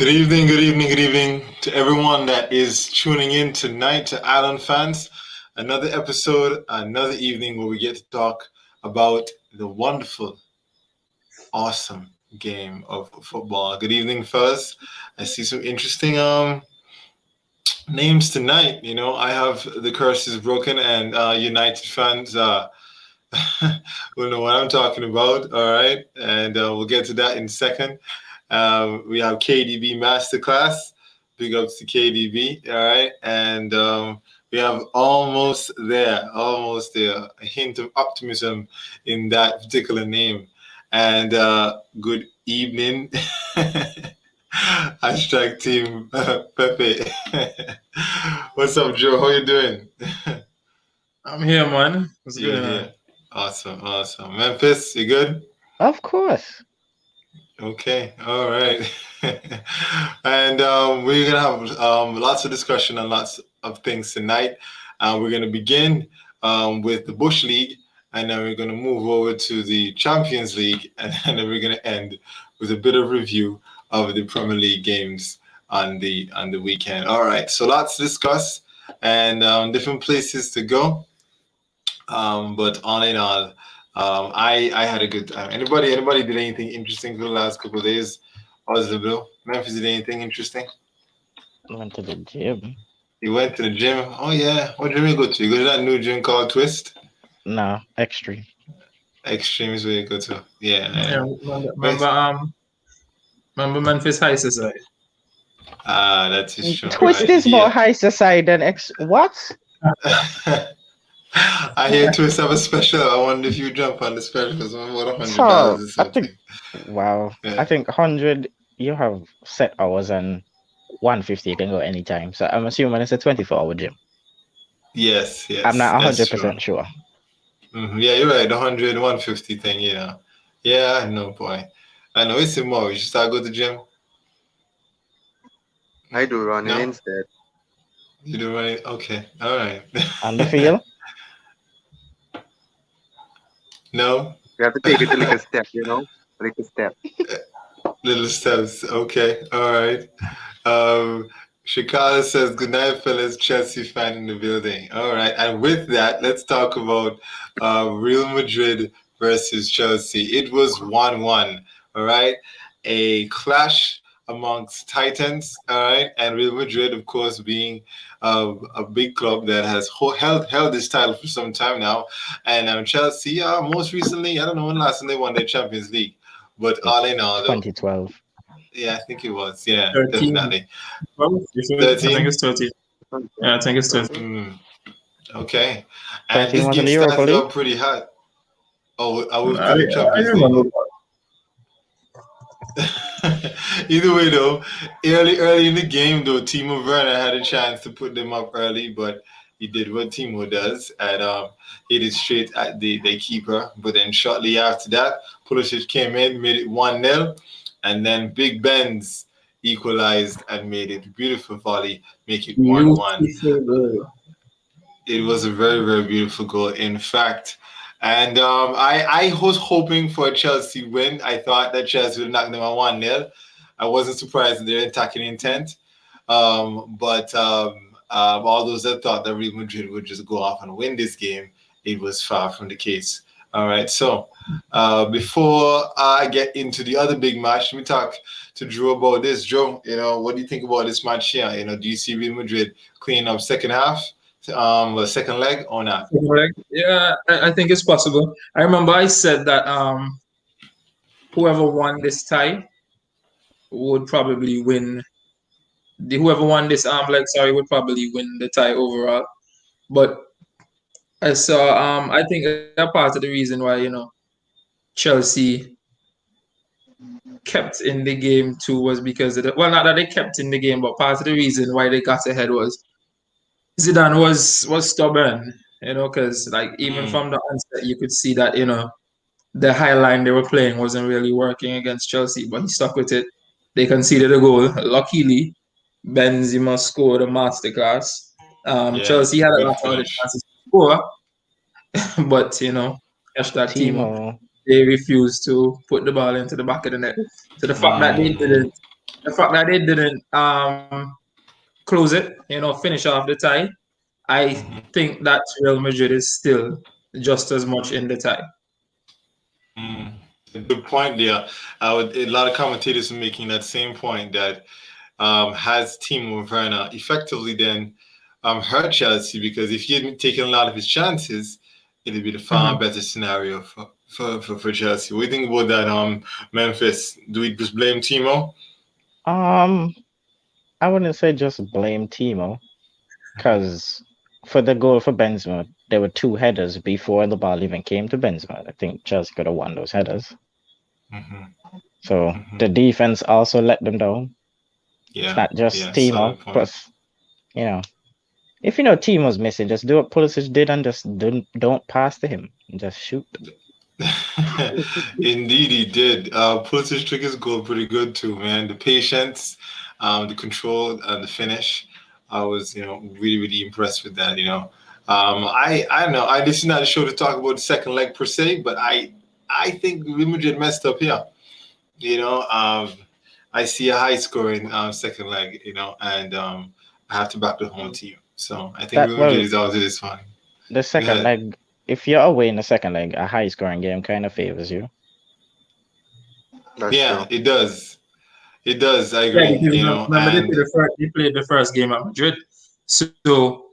Good evening to everyone that is tuning in tonight to Island Fans. Another episode, another evening where we get to talk about the wonderful, awesome game of football. Good evening, fellas. I see some interesting names tonight. I have the curse is broken, and United fans will know what I'm talking about. All right, and we'll get to that in a second. We have KDB Masterclass. Big ups to KDB. All right. And we have almost there, a hint of optimism in that particular name. And good evening. Hashtag team Pepe. What's up, Joe? How you doing? I'm here, man. What's You're going on? here. Awesome. Memphis, you good? Of course. Okay, all right. And we're gonna have lots of discussion and lots of things tonight. We're gonna begin with the Bush League, and then we're gonna move over to the Champions League, and then we're gonna end with a bit of review of the Premier League games on the weekend. All right, so lots to discuss and different places to go. But all in all, I had a good time. Anybody did anything interesting for the last couple of days? Other than Memphis did anything interesting? Went to the gym. You went to the gym. Oh yeah, what gym you go to? You go to that new gym called Twist. No, extreme. Extreme is where you go to. Yeah. Yeah, Yeah. remember Memphis High Society. That is true. Twist is more high society than what? I hear Twist have a special. I wonder if you jump on the special because I'm about $100 So or I something. think wow. Yeah. I think 100 you have set hours and 150 you can go anytime. So I'm assuming it's a 24-hour gym. Yes. I'm not that's 100% sure. Yeah, you're right. The 100, 150 thing, Yeah, I know, boy. I know it's more. You should start go to the gym. I do running No? instead. You do right? Okay. All right. On the field? No? We have to take it a little step, a little step. Little steps. Okay. All right. Shikara says, good night, fellas. Chelsea fan in the building. All right. And with that, let's talk about Real Madrid versus Chelsea. It was 1-1. All right. A clash amongst Titans. All right. And Real Madrid, of course, being a big club that has held this title for some time now. And Chelsea, most recently, I don't know when last time they won their Champions League. But all in all, though, 2012. yeah, I think it was. Yeah, 13. definitely. Well, I think it's 13. Yeah, I think it's 13. Okay. And 13 this was in game the Europa started League? out pretty hot. Oh, I was I, to the I Champions remember. League. Either way, though, early in the game, though, Timo Werner had a chance to put them up early, but he did what Timo does and hit it straight at the keeper. But then shortly after that, Pulisic came in, made it 1-0, and then Big Benz equalized and made it beautiful volley, make it 1-1. Beautiful. It was a very, very beautiful goal, in fact. And I was hoping for a Chelsea win. I thought that Chelsea would knock them on 1-0. I wasn't surprised in their attacking intent. But all those that thought that Real Madrid would just go off and win this game, it was far from the case. All right. So before I get into the other big match, let me talk to Drew about this. Drew, what do you think about this match here? Do you see Real Madrid cleaning up second half, second leg or not? Yeah, I think it's possible. I remember I said that whoever won this tie would probably win. Whoever won this would probably win the tie overall. But I saw I think a part of the reason why Chelsea kept in the game too was because not that they kept in the game, but part of the reason why they got ahead was Zidane was stubborn, because like even from the onset you could see that the high line they were playing wasn't really working against Chelsea, but he stuck with it. They conceded a goal. Luckily, Benzema scored a masterclass. Yeah, Chelsea had a good lot of other finish. chances to score, but hashtag Timo, Timo. they refused to put the ball into the back of the net. So the fact that they didn't the fact that they didn't close it, finish off the tie, I Mhm. think that Real Madrid is still just as much in the tie. Mm. A good point there. A lot of commentators are making that same point that has Timo Werner effectively then hurt Chelsea because if he hadn't taken a lot of his chances, it'd be the far Mhm. better scenario for Chelsea. What do you think about that, Memphis? Do we just blame Timo? Um, I wouldn't say just blame Timo, because for the goal for Benzema, there were two headers before the ball even came to Benzema. I think Chelsea could have won those headers. Hmm. So Hmm. the defense also let them down. It's Yeah, not just yeah, Timo. solid point. Plus, you know, if you know Timo's missing, just do what Pulisic did and just don't pass to him. Just shoot. Indeed, he did. Pulisic took his goal pretty good too, man. The patience, the control, and the finish. I was, really, really impressed with that. I don't know. This is not a show to talk about the second leg per se, but I think Real Madrid messed up here. You know, I see a high scoring second leg. And I have to back the home team. So I think That Real Madrid well, is out of this one. the Go second ahead. leg, if you're away in the second leg, a high scoring game kind of favors you. That's Yeah, true. it does. It does. I Yeah, agree. because remember And they played the first game at Madrid. So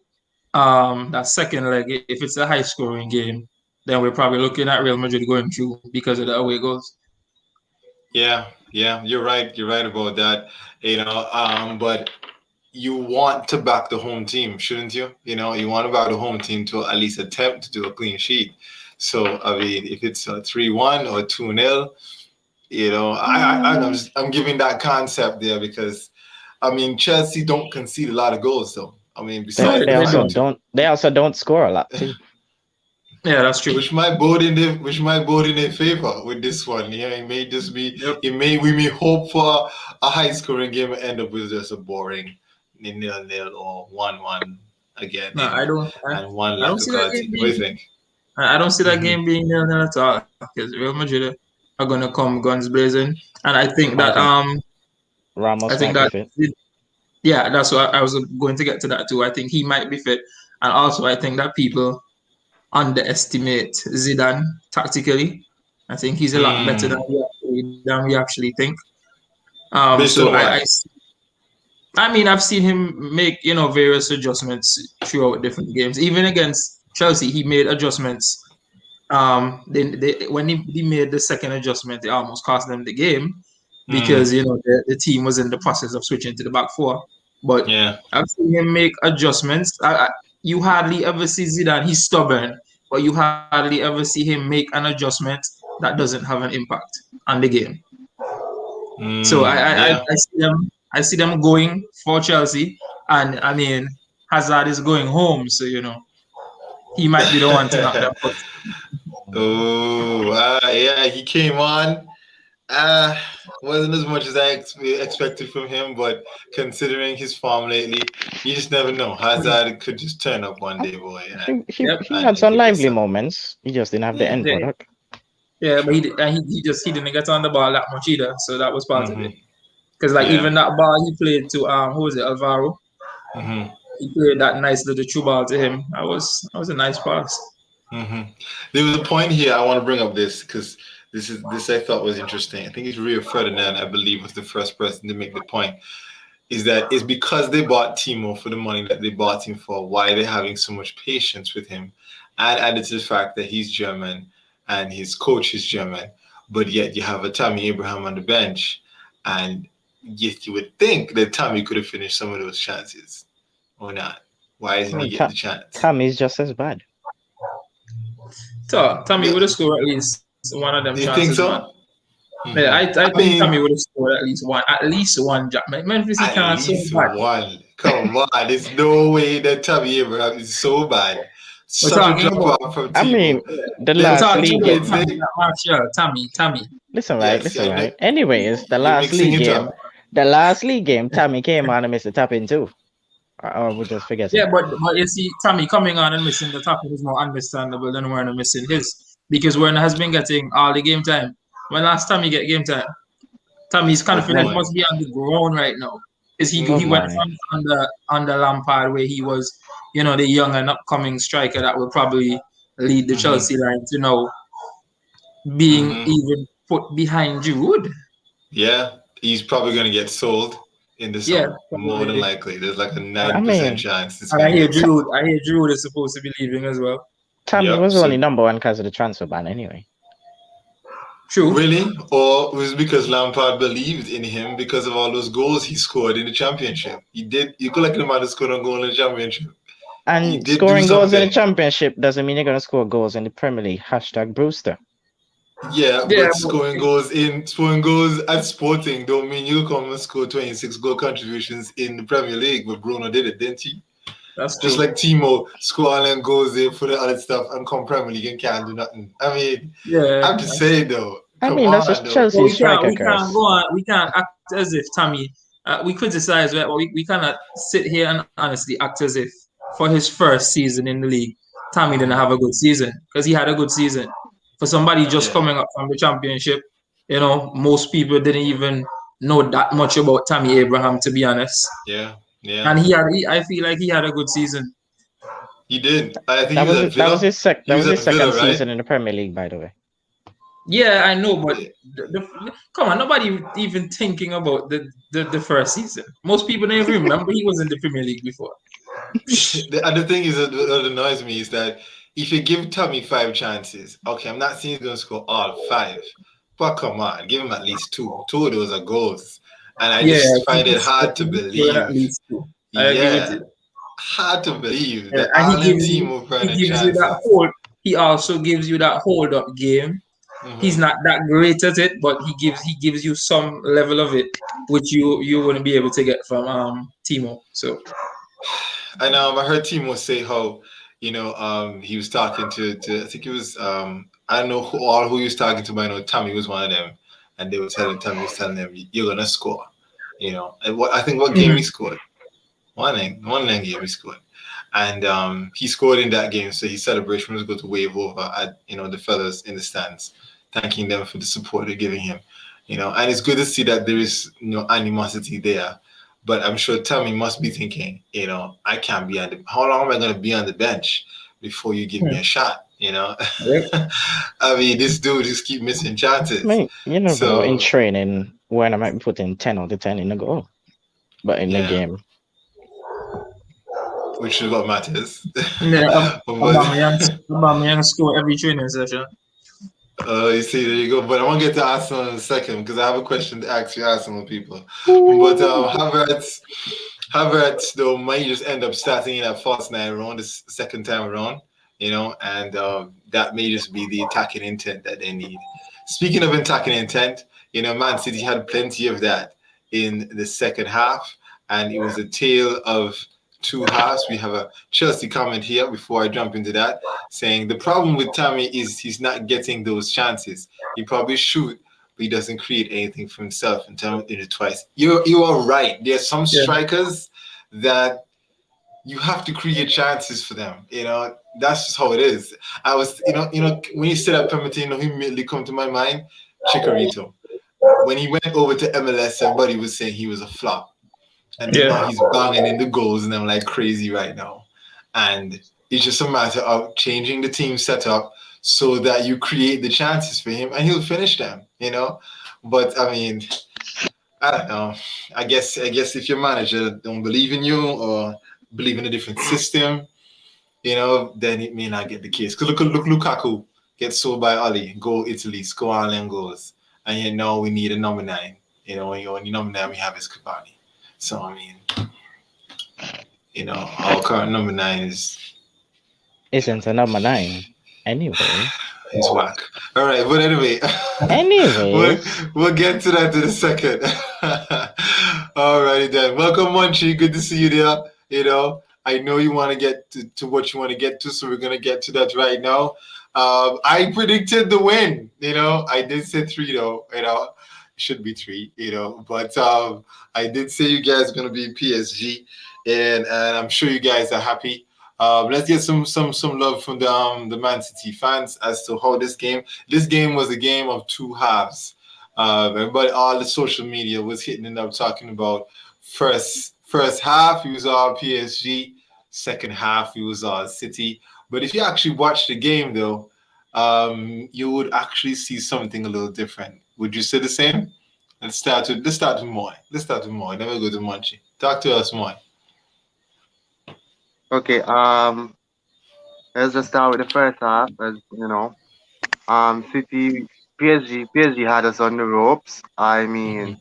that second leg, if it's a high scoring game, then we're probably looking at Real Madrid going through because of the away goals. yeah, you're right. You're right about that. But you want to back the home team, shouldn't you? You want to back the home team to at least attempt to do a clean sheet. So I mean, if it's a 3-1 or 2-0, I'm giving that concept there because I mean Chelsea don't concede a lot of goals though. I mean, No, They besides they the they also fact don't. that don't they also don't score a lot too. Yeah, that's true. which might bode in their favor with this one. Yeah, it may just be Yep. we may hope for a high scoring game and end up with just a boring 0-0 or 1-1 again, No, I don't. and one I don't lack of see that quality. game What do you being. think? I don't see that Hmm. game being 0-0 at all because Real Madrid are gonna come guns blazing, and I think I Ramos think might be that fit. yeah, that's what I was going to get to that too. I think he might be fit, and also I think that people underestimate Zidane tactically. I think he's a lot better Mm. than we actually think. Based So on what? I mean, I've seen him make various adjustments throughout different games. Even against Chelsea, he made adjustments. When he made the second adjustment, it almost cost them the game Mm. because the team was in the process of switching to the back four. But Yeah. I've seen him make adjustments. You hardly ever see Zidane. He's stubborn, but you hardly ever see him make an adjustment that doesn't have an impact on the game. So Yeah. I see them going for Chelsea, and I mean Hazard is going home, so he might be the one to knock them out. Oh, yeah, he came on. Uh, wasn't as much as I expected from him, but considering his form lately, you just never know. Hazard could just turn up one day, boy, and Yep. He had some give you lively some. moments. He just didn't have the end Yeah, product. yeah, but he didn't get on the ball that much either, so that was part of Hmm. it. Because like Yeah. even that ball he played to who was it, Alvaro? Hmm. He played that nice little true ball to him. That was a nice pass. Hmm. There was a point here I want to bring up this because this I thought was interesting. I think it's Rio Ferdinand, I believe, was the first person to make the point. Is that it's because they bought Timo for the money that they bought him for, why they're having so much patience with him, and added to the fact that he's German and his coach is German, but yet you have a Tammy Abraham on the bench, and yet you would think that Tammy could have finished some of those chances or not. Why isn't he Well, getting the chance? Tammy's just as bad. So Tommy Yeah, would have scored at least one of them you think chances, man. so? Yeah, Hmm. I I think Tommy mean, would have scored at least one. Memphis he at can't so least bad. one. Come on, there's no way that Tammy Abraham is so bad. We're Such a talking drop about off from I mean, Timo. the we're Then last talking league about kids game. Tommy, say, not Martial. Tommy. yes, Listen, yeah, right. Anyways, you're mixing it up. the last league game, Tammy came on and missed a tap in too. I would just forgetting. Yeah, but you see, Tommy coming on and missing the tackle is more understandable than Werner missing his because Werner has been getting all the game time. When last time you get game time? Tammy's Good confidence point. must be on the ground right now. Because Oh he went my. from under Lampard where he was, the young and upcoming striker that will probably lead the Mm-hmm. Chelsea line to now being Mm-hmm. even put behind Giroud. Yeah, he's probably going to get sold in the Yeah, summer. More than probably. likely. There's like a I 90% mean, chance it's And going to get sold. I hear Giroud is supposed to be leaving as well. Tammy Yep. was only So number one because of the transfer ban anyway. True. really? Or was it because Lampard believed in him because of all those goals he scored in the championship? He did. You could like the man who scored a goal in the championship. He And did do scoring goals in the something. championship doesn't mean you're going to score goals in the Premier League. Hashtag Brewster. Yeah, Yeah, but scoring goals at Sporting don't mean you come and score 26 goal contributions in the Premier League. But Bruno did it, didn't he? that's Just true. like Timo score all them goals there for the other stuff and come Premier League and can't do nothing. I mean, Yeah. I'm just saying though. I Come mean, that's on just though. But Chelsea's striker we can't curse. go on. We can't act as if Tammy. We criticize, right? But we cannot sit here and honestly act as if for his first season in the league, Tammy didn't have a good season because he had a good season. For somebody just Yeah, coming up from the championship, most people didn't even know that much about Tammy Abraham, to be honest. yeah, And yeah. I feel like he had a good season. He did. I think That he was was at it. That was Villa. his sec. He That was was at his second Villa, right? season in the Premier League, by the way. Yeah, I know, but come on, nobody even thinking about the first season. Most people don't even remember he was in the Premier League before. The other thing is that annoys me is that if you give Tommy 5 chances, okay, I'm not saying he's gonna score all 5, but come on, give him at least 2. 2 of those are goals, and I Yeah, just I think find it I hard to think he's scoring at believe. least two. I agree with Yeah, you. hard to believe Yeah, that and all them team were he running gives you that chances. hold. He also gives you that hold up game. He's Hmm. not that great at it, but he gives you some level of it, which you wouldn't be able to get from Timo. So And I heard Timo say how he was talking to I think it was I don't know who he was talking to, but I know Tommy was one of them, and they were telling Tommy was telling them you're gonna score, And I think what game he Mhm. scored, one of them game he scored, and he scored in that game, so his celebration was going to wave over at the fellas in the stands, thanking them for the support they're giving him, and it's good to see that there is animosity there. But I'm sure Tommy must be thinking, I can't be how long am I going to be on the bench before you give me a shot? Yep. I mean, this dude just keep missing I chances. mean, you never know. In So training, when I might be putting 10 out of 10 in a goal, but in the yeah, game, which is what matters. Yeah, But Aubameyang score every training session. you see, there you go. But I want to get to Arsenal in a second because I have a question to ask you, Arsenal people. But Havertz, though, might just end up starting in that false nine around this second time around, and that may just be the attacking intent that they need. Speaking of attacking intent, Man City had plenty of that in the second half, and it was a tale of two halves. We have a Chelsea comment here before I jump into that, saying the problem with Tammy is he's not getting those chances. He probably shoot, but he doesn't create anything for himself in terms of it twice. You are right. There's some Yeah, strikers that you have to create chances for them. That's just how it is. I was, when you said that Pemberton, who immediately come to my mind, Chikorito. When he went over to MLS, everybody was saying he was a flop. And then now yeah, he's banging in the goals and I'm like crazy right now. And it's just a matter of changing the team setup so that you create the chances for him and he'll finish them. But I mean, I don't know. I guess if your manager don't believe in you or believe in a different system, then it may not get the case. Because look, Lukaku gets sold by Ali, go Italy, score all them goals. And yet now we need a number 9. When you number 9 we have is Cavani. So I mean, our current number 9 isn't a number 9. Anyway. is whack. All right, but anyway, we'll, Anyways. we'll get to that in a second. All righty then. Welcome, Munchie. Good to see you there. I know you want to get to what you want to get to, so we're gonna get to that right now. I predicted the win. I did say 3 though. It should be 3. But I did say you guys are gonna be PSG, and I'm sure you guys are happy. Let's get some love from the Man City fans as to how this game was a game of two halves. Everybody, all the social media was hitting it up, talking about first half he was all PSG, second half he was all City. But if you actually watch the game, though, you would actually see something a little different. Would you say the same? Let's start with Moy. Let's start with Moy. Then we'll go to Munchie. Talk to us, Moy. Okay. Let's just start with the first half. As you know, City, PSG had us on the ropes. Hmm.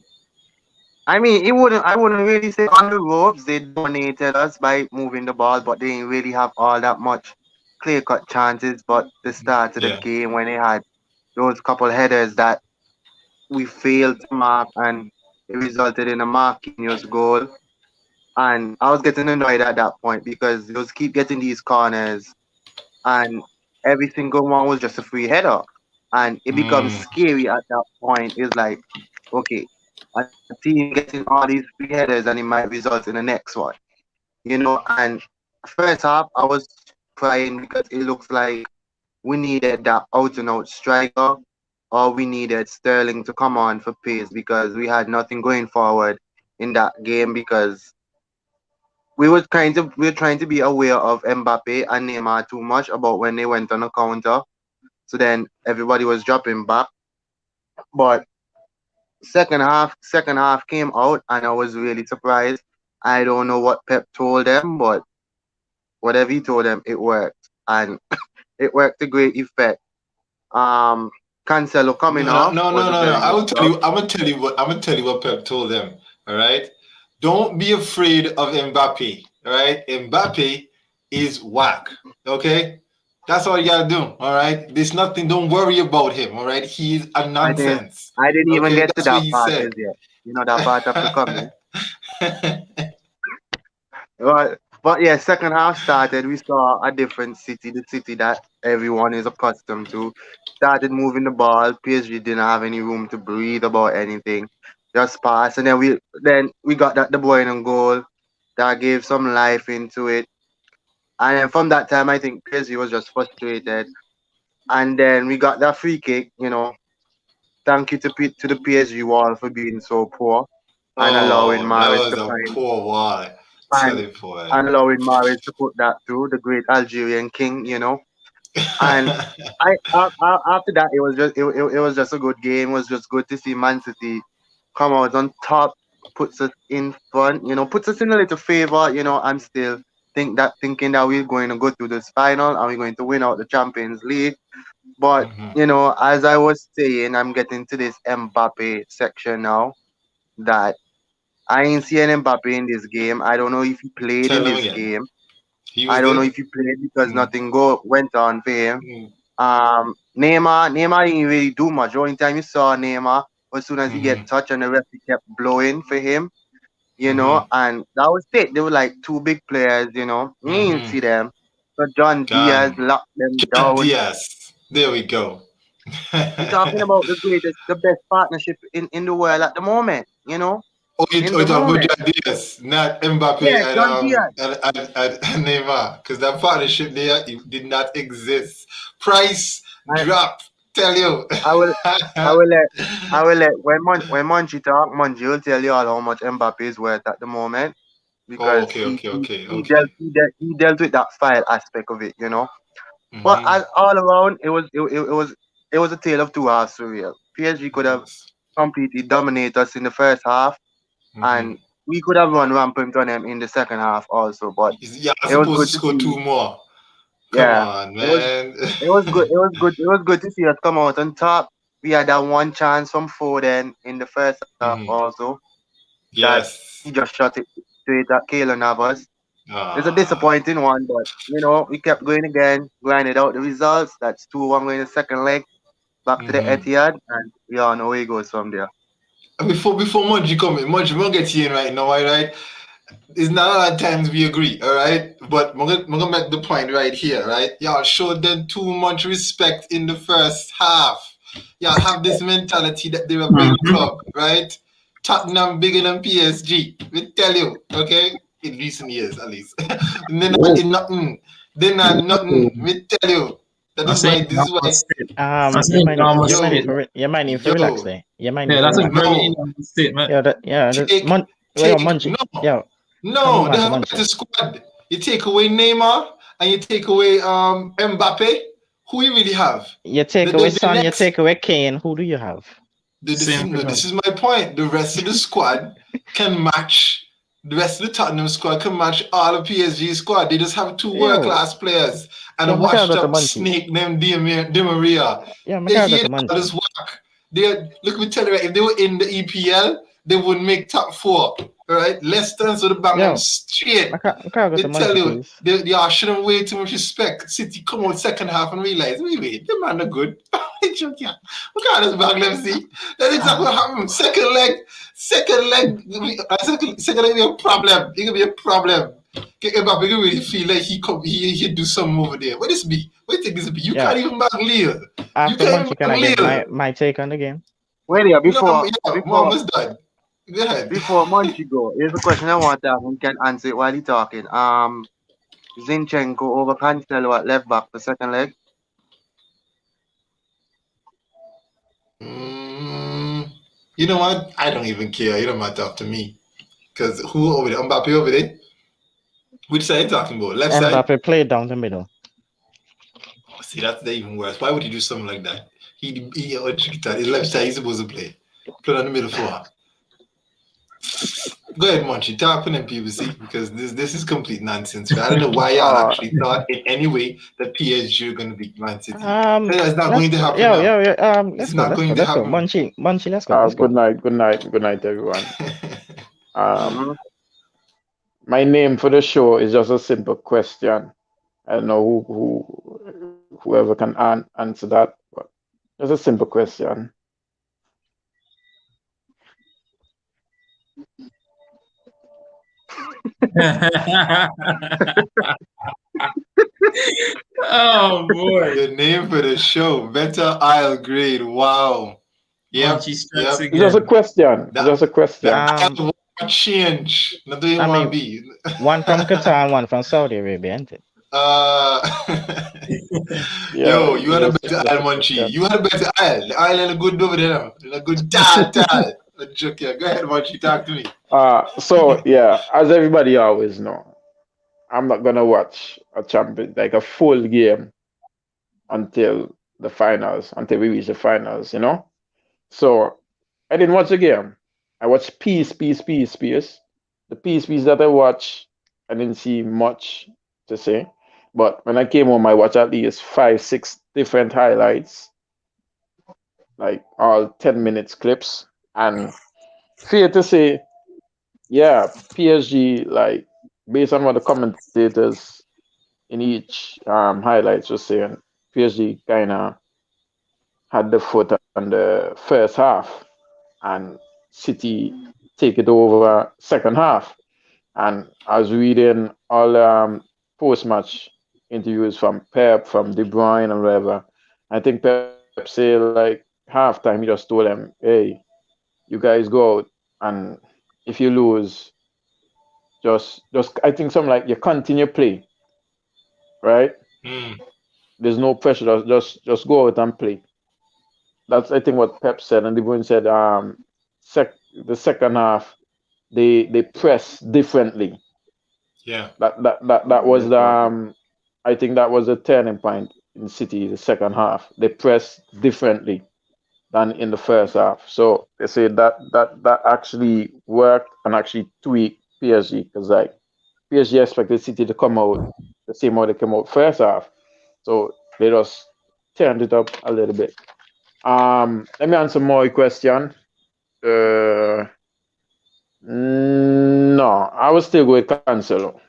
It wouldn't. I wouldn't really say on the ropes. They dominated us by moving the ball, but they didn't really have all that much clear cut chances. But the start of the Yeah. game when they had those couple headers that we failed to mark, and it resulted in a Marquinhos goal. And I was getting annoyed at that point because they was keep getting these corners, and every single one was just a free header, and it becomes Mm. scary at that point. It's like, okay, a team getting all these free headers, and it might result in the next one, And first half, I was crying because it looks like we needed that out and out striker, or we needed Sterling to come on for pace because we had nothing going forward in that game because we were trying to be aware of Mbappe and Neymar too much about when they went on a counter. So then everybody was dropping back. But second half came out and I was really surprised. I don't know what Pep told them, but whatever he told them, it worked. And it worked to great effect. Um Cancelo coming No, no, off no, was no, a no, no. very I good will tell job. you. I'm gonna tell you what Pep told them. All right. Don't be afraid of Mbappe. All right. Mbappe is whack. Okay. That's all you gotta do. All right. There's nothing. Don't worry about him. All right. He's a I didn't nonsense. I didn't even Okay. get to That's what that he part said. as yet. That part have to come in. But yeah, second half started. We saw a different city, the city that everyone is accustomed to. Started moving the ball. PSG didn't have any room to breathe about anything. Just pass, and then we got that the boy in goal that gave some life into it. And then from that time, I think PSG was just frustrated. And then we got that free kick. Thank you to the PSG wall for being so poor and allowing Oh, that Mahrez was to a find poor wall. Tell and it for it. and allowing Mahrez to put that through, the great Algerian king. And after that, it was just a good game. It was just good to see Man City come out on top, puts us in front, puts us in a little favor. I'm still thinking that we're going to go through this final and we're going to win out the Champions League. But Mhm. as I was saying, I'm getting to this Mbappe section now. That I ain't seeing Mbappe in this game. I don't know if he played in Tell him this again. game. He I was don't know there. if he played because Mm, nothing went on for him. mm, Neymar didn't really do much. The only time you saw Neymar was as soon as he get mhm, touched and the referee kept blowing for him, mhm, and that was it. They were like two big players, You didn't mhm. see them. So John Diaz Gone. locked them John down. Diaz. There we go. We're talking about the best partnership in the world at the moment, Oh, you in oh, the you talking about moment. John Diaz, not Mbappe Yeah, and John Diaz. and Neymar, because that partnership there it did not exist. Price I, drop. Tell you. I will I will let I will let when Monchi talk, Monchi will tell you all how much Mbappe is worth at the moment Oh, because okay, he okay, he, okay, he dealt okay. he dealt he dealt with that file aspect of it. But Mm-hmm. as all around, it was a tale of two halves for real. PSG could have Yes. completely dominated us in the first half, Mm-hmm. and we could have run rampant on them in the second half also. But Yeah, I'm it was supposed good to to score see. two more. Come Yeah, on, it was man. it was good. It was good. It was good to see us come out on top. We had that one chance from Foden in the first half Mhm. also that he Yes. just shot it straight at Keylor Navas. It's a Ah. disappointing one, but we kept going again, grinded out the results. That's 2-1 going the second leg, back to the Mm-hmm. Etihad, and we all know where it goes from there. Before Munji come in, Munji, we'll get you in right now, all right? It's not a lot of times we agree, all right? But I'm gonna make the point right here, right? Y'all showed them too much respect in the first half. Y'all have this mentality that they're a big Mhm. club, right? Tottenham bigger than PSG. We tell you, okay? In recent years, at least. They're not Whoa. in nothing. They're not nothing. We tell you. That I'm is saying why. This is normal why. state. I'm You saying might need normal you might need state. Yo, to you might need to relax yo, there. You might need Yeah, to that's a relax. very no. normal statement. That Take, well, take. Munchie, No, yeah, come no. on They to have a Munchie. better squad. You take away Neymar and you take away Mbappe. Who you really have? You take away The Son, you next. take away Kane. Who do you have? This is Same no, thing. this is my point. The rest of the squad can match. The rest of the Tottenham squad can match all of PSG squad. They just have two world Yo, class players and a yo, washed McAllister to up Munchie. snake named Di Maria. Yeah, They McAllister hear to all this Munchie. work. They look me tell you, right, if they were in the EPL, they would make top four. All right, Leicester to the bang them Yo, straight. McAllister They to tell Munchie, you please. they are shouldn't wait too much respect. City come out second half and realize, wait, the man are good. Joking. Look at this back, let's see. That's exactly what happened. Second leg, second leg be a problem. It could be a problem. Mbappe can really feel like he do something over there. What this be? What do you think this be? You Yeah, can't even back Lille. You after can't even Munchie, can back I give Lille. my take on the game? Wait here, No, before yeah, we're before almost done. Go ahead. before Monty go, here's a question I want to ask and can answer it while he talking. Zinchenko over Cancelo at left back for second leg. Mm, you know what? I don't even care. You don't matter up to me. Because who over there? Mbappe over there? Which side are you talking about? Left side? Mbappe played down the middle. See, that's even worse. Why would he do something like that? His left side he's supposed to play. Play on the middle for. Go ahead, Monchi. Talk to them people, see, because this is complete nonsense. I don't know why y'all Uh, actually thought in any way that PSG are going to beat Man City. It's not Let's going to go. happen now. Let's It's go. not Let's go. going to Let's go. happen. Munchie, let's go. good night, good night, good night, everyone. Um, Mm-hmm. my name for the show is just a simple question. I don't know whoever can answer that, but just a simple question. Oh boy. The name for the show, Better Isle Grade. Wow. Yep, Munchie strikes yep. It's just a again. question. It's The, just a the question. isle won't change. Not doing I one mean, B. one from Qatar and one from Saudi Arabia, ain't it? Uh, Yeah, yo, you it's had a better just Isle, a Munchie. question. You had a better Isle. The island a good over there. A good tal. A joke here. Go ahead, Munchie. Talk to me. So yeah, as everybody always know, I'm not gonna watch a champion like a full game until the finals, until we reach the finals, you know? So I didn't watch the game. I watched piece. The piece that I watched, I didn't see much to say. But when I came home, I watched at least five, six different highlights, like all 10 minutes clips. And fair to say, yeah, PSG, like based on what the commentators in each highlights were saying, PSG kind of had the foot on the first half, and City take it over second half. And I was reading all post match interviews from Pep, from De Bruyne, and whatever. I think Pep say like halftime, he just told them, "Hey, you guys go out, and if you lose, just I think something like you continue play, right? Mm, There's no pressure. Just go out and play." That's I think what Pep said, and De Bruyne said, the second half they press differently. yeah. That was the I think that was a turning point in City the second half. They pressed differently than in the first half. So they say that actually worked and actually tweaked PSG because like PSG expected City to come out the same way they came out first half. So they just turned it up a little bit. Let me answer more question. Uh, no, I will still go with Cancelo.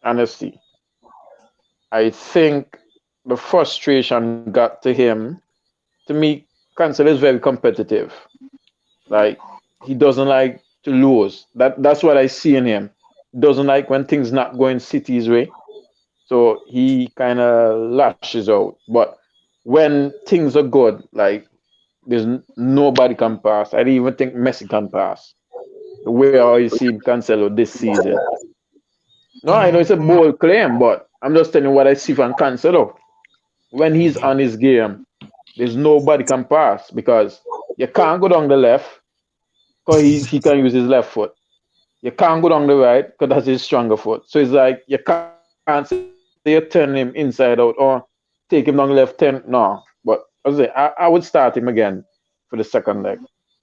Honestly, I think the frustration got to him. To me, Cancelo is very competitive. Like he doesn't like to lose. That's what I see in him. Doesn't like when things not going City's way. So he kind of lashes out. But when things are good, like nobody can pass. I didn't even think Messi can pass. The way I see Cancelo this season. No, I know it's a bold claim, but I'm just telling you what I see from Cancelo. when he's on his game, there's nobody can pass because you can't go down the left because he can use his left foot. You can't go down the right because that's his stronger foot. So it's like you can't say you turn him inside out or take him down the left 10. No. But I would say I would start him again for the second leg.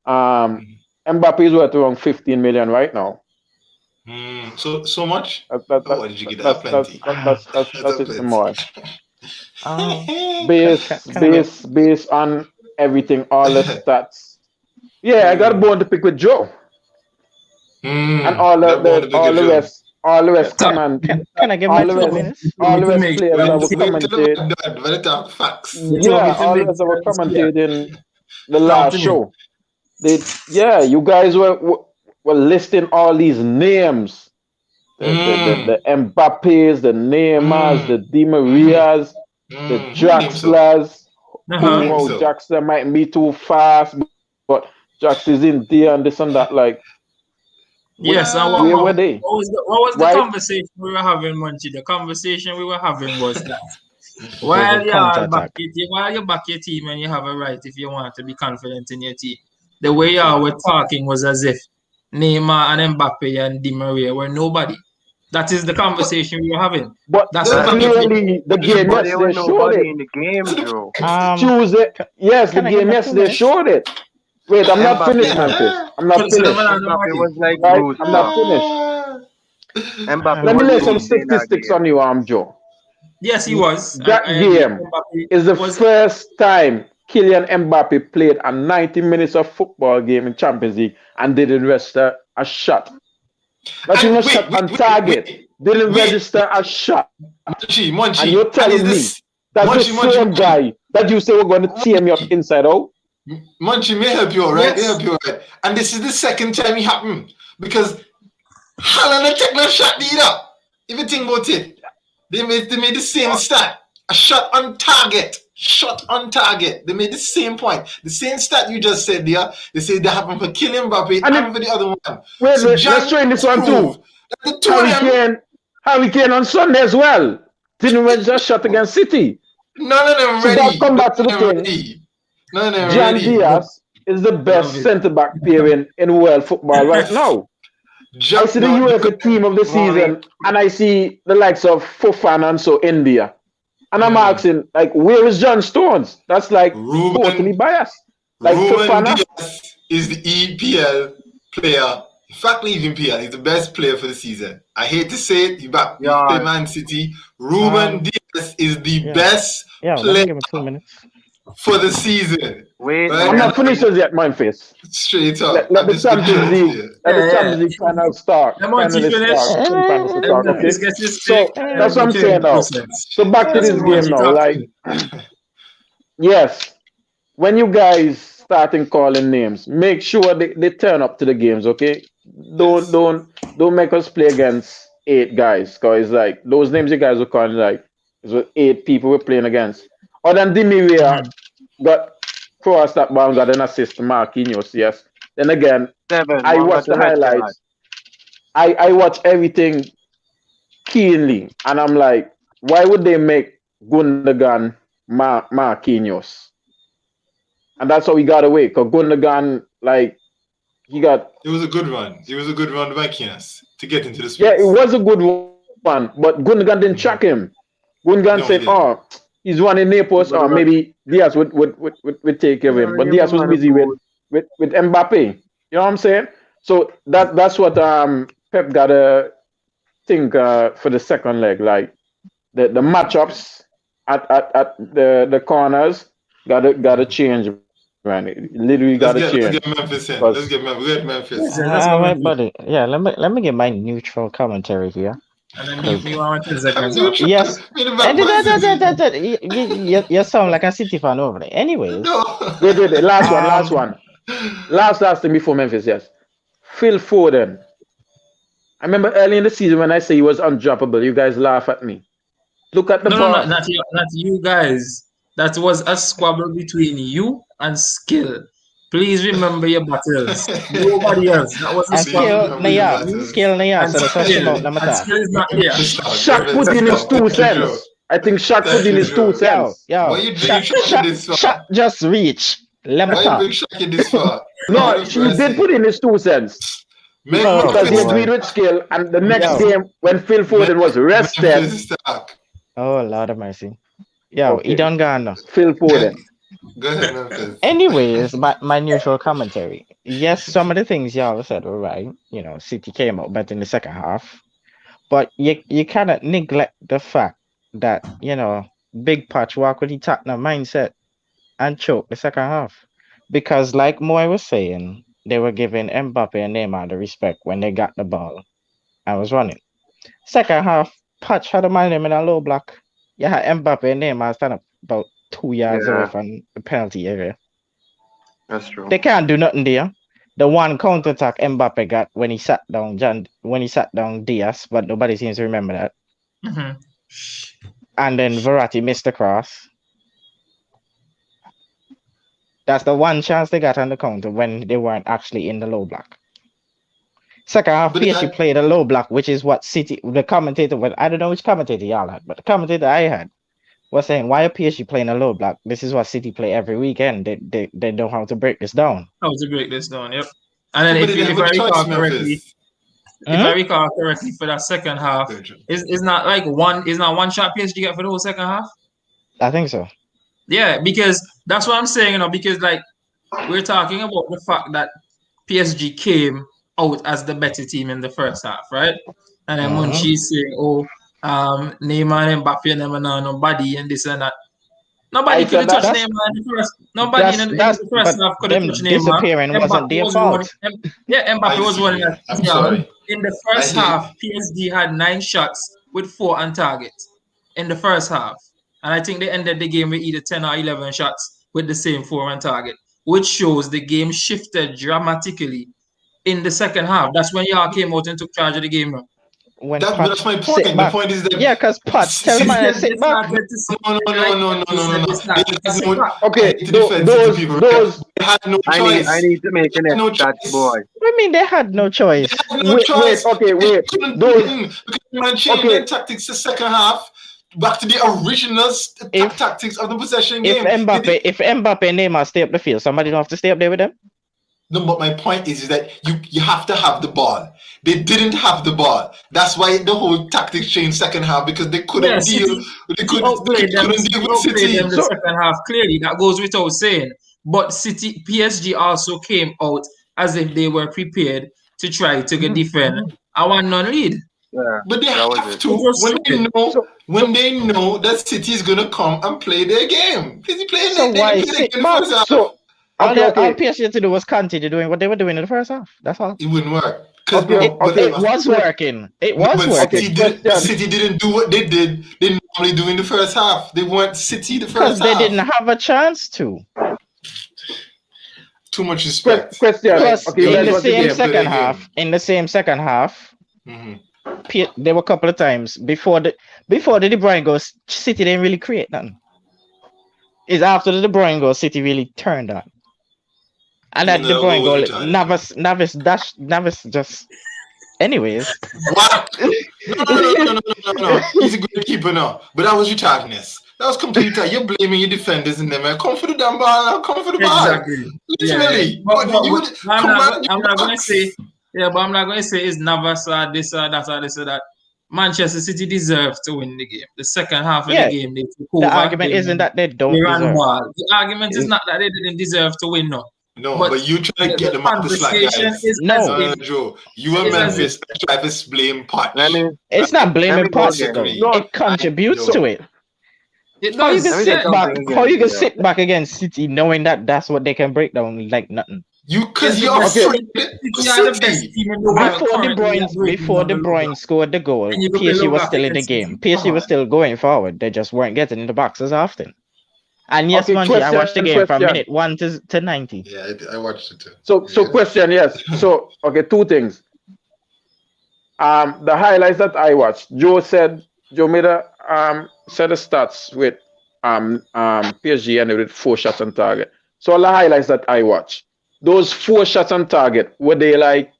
Mbappe is worth around 15 million right now. So much? That, that, Oh, that, what did you get? that's That's plenty. that's That's it a more. Um, can I Based on everything, all the stats. Yeah, I got a bone to pick with Joe. And all That bone to pick with Joe. all the rest Talk, can I get all my the 2 rest minutes? all the to rest make players that were Wait till commented. the done. Let it talk facts. you told me Yeah, to all the make rest that were sense. Yeah. commented the Talk last to me. show. You guys were listing all these names. The Mbappes, the Neymars, the Di Marias, the Who named so? Draxlers. Uh-huh. Name Oh, so. Draxler might be too fast, but Drax is in there and this and that. Like, Yes, and where were they? what was the Right? conversation we were having, Munchie? The conversation we were having was that There's while a you counter-attack. back your team and you have a right if you want to be confident in your team, the way you were talking was as if Neymar and Mbappe and Di Maria were nobody. That is the conversation we were having. But That's That's what not I'm the- clearly, the game But there yesterday was showed nobody it. in the game, Joe. Tuesday, yes, the can I get game my 2 yesterday minutes? showed it. Wait, I'm not Mbappe, finished, Memphis. I'm not So the finished. man Mbappe was like Right? Bruce. I'm not finished. Mbappe Let me was lay some Bruce in that statistics game. on you, Joe. yes, he was. That I agree. game Mbappe is the was first time Kylian Mbappe played a 90 minutes of football game in Champions League and didn't register a shot. Not And even a wait, shot wait, on wait, target. wait. Didn't Wait. register a shot. Munchie. And you're And telling is me this that's the Munchie, same guy that you say we're going to tear me up inside out? Munchie may help you all right. Yes. May help you all right. And this is the second time it happened because Haaland take no shot either. If you think about it, they made the same stat. A shot on target. Shot on target. They made the same point. The same stat you just said there. They say that happened for Kylian Mbappe and for the other one. Wait, So John let's train this one proved too. that the two of them, Harry Kane on Sunday as well. Didn't register a shot against City. none of them So ready. that come back to the None of them thing. ready. None of them Jan ready. Diaz is the best Love it. centre-back pairing in world football right now. I see the UEFA team of the season and I see the likes of Fofana and so India. And I'm asking, like, where is John Stones? That's like totally biased. Like Ruben Fofana, Diaz is the EPL player. In fact, even PL, he's the best player for the season. I hate to say it, he played Man City. Ruben Diaz is the best Let me player give me 2 minutes. for the season. Wait, Right? I'm not finished as yet, Memphis. Straight up. Let I'm the just gonna Champions show it to League, you. let the Champions League final start. Come on, Finally finish. start. Finally start, okay? Let's get this So pick. that's what I'm saying now. So back to this game now. Like, yes, when you guys starting calling names, make sure they turn up to the games, okay? Don't make us play against 8 guys, because like those names you guys were calling, like it's what 8 people we're playing against. Other than Dimiria got crossed that ball and got an assist to Marquinhos, yes. Then again, 7. I one watched got the red card. highlights. I watch everything keenly, and I'm like, why would they make Gundogan Marquinhos? And that's how he got away. Because Gundogan, like, he got. It was a good run. It was a good run by Marquinhos to get into the space. Yeah, it was a good one, but Gundogan didn't track him. Gundogan No, he said, didn't. "Oh, he's running Naples, or maybe Diaz would take care of him." But Diaz was busy with Mbappe. You know what I'm saying? So that's what Pep gotta think for the second leg. Like the matchups at the corners gotta change, man. It literally gotta change. Let's get Memphis in. Let's get Memphis. Wait, buddy. Yeah, let me get my neutral commentary here. And then me want to seconds. Yes. You sound like a City fan over there. Anyways. Wait. Last one. Last thing before Memphis, yes. Phil Foden. I remember early in the season when I say he was undroppable, you guys laugh at me. Look at the ball. Not you guys. That was a squabble between you and Skill. Please remember your battles. Nobody else. That was a squabble. Skill Naya. So the question about and Skill is not here. Shaq put in his 2 cents. I think Shaq put Thank in you, his two Joe. cents. Why Yo, you bring shut, Shaq in shut, this shut, far? just reach. Let me Why you talk. bring Shaq in this far? Lord No, of he did mercy. put in his two cents Make Oh because he Memphis, agreed boy. with Skill. And the next Yo. game, when Phil Foden was rested, Memphis talk. Oh Lord of mercy. Yo, he okay, done gone now. Phil Foden. Go ahead, Memphis. Anyways, my neutral commentary. Yes, some of the things y'all said were right. City came out better in the second half. But you cannot neglect the fact that, Big Patch walk with the Tottenham mindset and choke the second half. Because like Moy was saying, they were giving Mbappe and Neymar the respect when they got the ball and was running. Second half, Patch had a man in a low block. You had Mbappe and Neymar stand up about 2 yards away Yeah, from the penalty area. that's true. They can't do nothing there. The one counter attack Mbappe got when he sat down Diaz, but nobody seems to remember that. Mhm. And then Verratti missed the cross. That's the one chance they got on the counter when they weren't actually in the low block. Second half, But they PSG had, played a low block, which is what City, the commentator, well, I don't know which commentator y'all had, but the commentator I had was saying, why are PSG playing a low block? This is what City play every weekend. They know how to break this down. How to break this down? Yep. And then but they didn't if have I a choice, recall correctly, Memphis. for that second half, Pedro. is not like one shot PSG get for the whole second half. I think so. Yeah, because that's what I'm saying, because like we're talking about the fact that PSG came out as the better team in the first half, right? And then Mhm. Munchi's saying, "Oh, Neymar and Mbappe and them and nobody and this and that." I Nobody could said have touched that. That's Neymar in the first. Nobody that's in that's the first but half could have touched them Neymar. disappearing Mbappe wasn't their was running. fault. Yeah, I Mbappe was running disagree. at I'm his yard. sorry. In the I first hate. half, PSG had 9 shots with 4 on target in the first half. And I think they ended the game with either 10 or 11 shots with the same 4 on target, which shows the game shifted dramatically in the second half. That's when y'all came out and took charge of the game. When That's Patch my point. sit The back. point is that Yeah, because Patch tell the man to Because City. they sit back. started to sit, No, no, like no, no, no, you no, no, said, they no. They started to had sit no. back. I Okay, hate to defend City those people, right? those They had no I choice. need to make They an had no stats, boy. choice. I mean, they had no They choice. had no wait, choice. okay, They wait. couldn't do Those nothing because the man changed okay. their tactics the second half back to the original If tactics of the possession if game. They did, Mbappe and Neymar stay up the field, somebody don't have to stay up there with them. no, but my point is that you have to have the ball. They didn't have the ball. That's why the whole tactics changed second half because they Yeah, couldn't deal. They City couldn't. They outplayed them. couldn't deal City with outplayed them City. the So second half. Clearly, that goes without saying. But PSG also came out as if they were prepared to try to get defend a 1-0 lead. Yeah, But they that was have it. Which to was stupid. so when they know that City is gonna come and play their game. Because So they why didn't play their sit game in the back? first half. so okay, All okay, PSG had to do was continue doing what they were doing in the first half. That's all. It wouldn't work. Because okay, It no, okay. it was working. It no, was but Okay, working question. City didn't do what they did. They normally do in the first half. They weren't City the because first they didn't half. have a chance to. Too much respect. Question. Right? Plus, Okay, you Let in guys the them, watch the let same them game. play second their half, game. Hmm. there were a couple of times before the De Bruyne goes, City didn't really create nothing. It's after the De Bruyne goal, City really turned on. And Even that De though the Bruyne goal was goal, retarded. Navas just. Anyways, What? No. He's a great keeper now. But that was retardedness. That was complete retard. You're blaming your defenders in them, man. Come for the damn ball now. Come for the ball. Exactly. Yeah. Literally. You would command I'm your not going to say, box. but I'm not going to say it's Navas or this or that or this or that. Manchester City deserved to win the game. The second half of the yeah, game, they took the over. argument isn't that they They don't ran deserve. ball. The argument is not that they didn't deserve to win, no. No, But but you try to get the them off the slack, conversation guys. is as No, if Joe. You and is as if Memphis try to blame Let me Potch. it's not let blaming me go Potts again. though. Disagree. No, It contributes Joe. to it. it How you can does. Let me say sit Yeah. back? something How again, you can yeah. sit back against City knowing that that's what they can break down like nothing? Because It's the you're best. okay. afraid City of are the best City. team in the world Before De currently. Bruyne scored the goal, And you could play PSG low was block still in the against game. City. Come PSG was on. still going forward. They just weren't getting in the box as often. And yes, Okay, Munchie, I watched the game from question. minute 1 to 90. Yeah, I watched it too. So question, yes. So okay, two things. The highlights that I watched, Joe made a set of stats with PSG and with 4 shots on target. So all the highlights that I watched, those 4 shots on target, were they like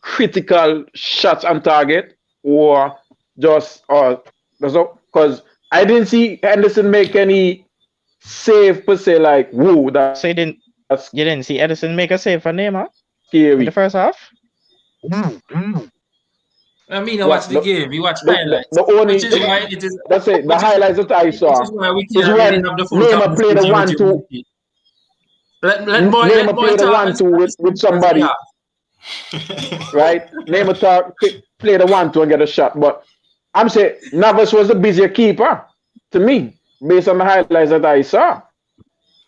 critical shots on target or just because I didn't see Henderson make any save per se. Like, whoa, that's You didn't see Edison make a save for Neymar in the scary. first half? I mean, I watch What the game. We watch highlights, the which only is why it is, that's it. The which is highlights that I which is saw why we is can't really when have the full Neymar played a conversation with you, 1-2. Mikey. Let boy Neymar talk played a and 1-2 with yeah. somebody, right? Neymar played a 1-2 and get a shot. But I'm saying Navas was the busier keeper to me, based on the highlights that I saw.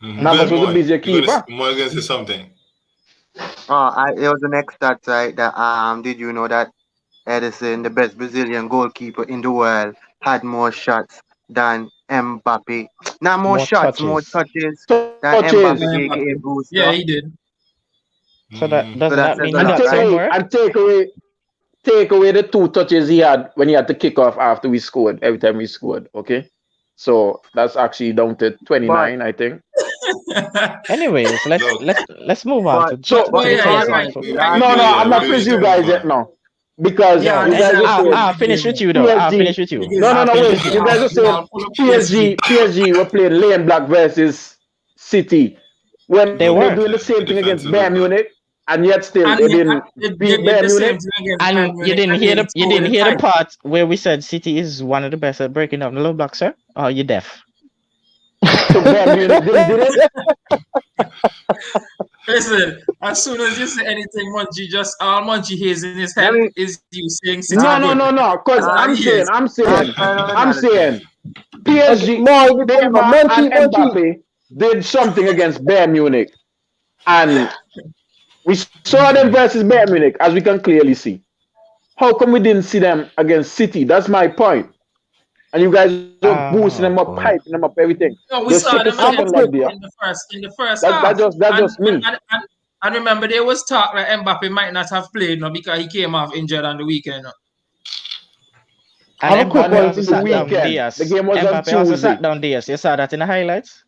Go Navas ahead, was the Moy. busier keeper. Moy's gonna say something. It was the next stat, right? That did you know that Edison, the best Brazilian goalkeeper in the world, had more shots than Mbappe. Not more More shots, more touches. touches than Touches Mbappe, Yeah, aka Mbappe. Yeah, Brewster. he did. So that Mm. So doesn't that that says mean a he and lot, got take right? some away work? and take away the 2 touches he had when he had to kick off after we scored. Every time we scored, okay. So that's actually down to But 29, I think. Anyways, Look, let's move on but So, but to but the in yeah, all you're tasting right. of we, You're football. right. we We no, do, do no, need yeah, I'm to we not move do on. need quizzing to you move guys yet on. now because Yeah, you And guys are saying finish with you though. game. I'll PSG. finish with you. No, no, I'll no, Finish pull wait. up, with You you. guys are saying I'll pull up PSG. PSG were playing laying black versus City when They they're Look, were. doing the same thing against defensively, Bayern but Munich, and yet still And they didn't they beat did Bayern the same Munich. thing against Bayern And Munich, and they you scored didn't in hear time. the part where we said City is one of the best at breaking down the low block, sir? Oh, you deaf. So Bayern Munich did it. Listen, as soon as you say anything, Munchie just all Munchie hears in his head let me is you saying City are No, not no, good. no, no. That's Because all he hears. not final I'm analysis. saying Okay, PSG, more before you go. Neymar and Monchi. Mbappe did something against Bayern Munich, and we saw them versus Bayern Munich, as we can clearly see. How come we didn't see them against City? That's my point. And you guys are boosting them Oh up, hyping boy. them up, everything. No, we They saw take a them I'm second a against leg quick. City there. in the first half, That's and just me. and remember there was talk that Mbappe might not have played no because he came off injured on the weekend. No. And I'm a quick On Mbappe one also the for you, sat Joe. down weekend, the Diaz. game was on Mbappe also sat Tuesday. down Diaz. You saw that in the highlights?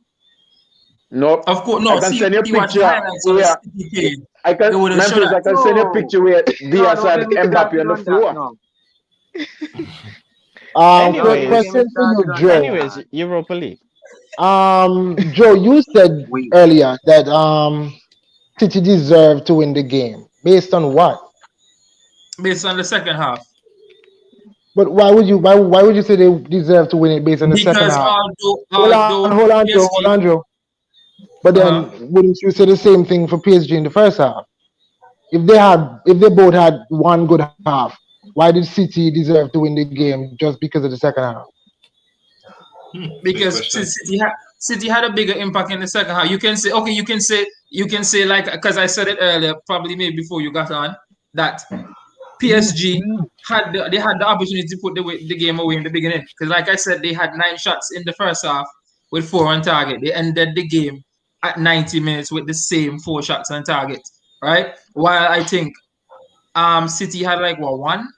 Nope. Of course, I no. can See, send you a if you watch the picture highlights of the where City game, I they can, wouldn't show Memphis. that. I can send you a No, picture where no, Diaz don't had get me Mbappe started on the on that. floor. No, no, Quick don't get Anyways, me question for you, started on that, Joe. anyways, man. Europa League. Joe, you said Wait, earlier that City deserved to win the game. Based on what? Based on the second half. But why would you say they deserve to win it based on the second Because half? although Hold PSG, on, Joe. But uh-huh. then wouldn't you say the same thing for PSG in the first half? If they both had one good half, why did City deserve to win the game just because of the second half? Good because question. City had a bigger impact in the second half. You can say, okay, you can say like because I said it earlier, probably maybe before you got on, that PSG they had the opportunity to put the game away in the beginning. Because like I said, they had 9 shots in the first half with 4 on target. They ended the game at 90 minutes with the same 4 shots on target. Right? While I think City had like what 1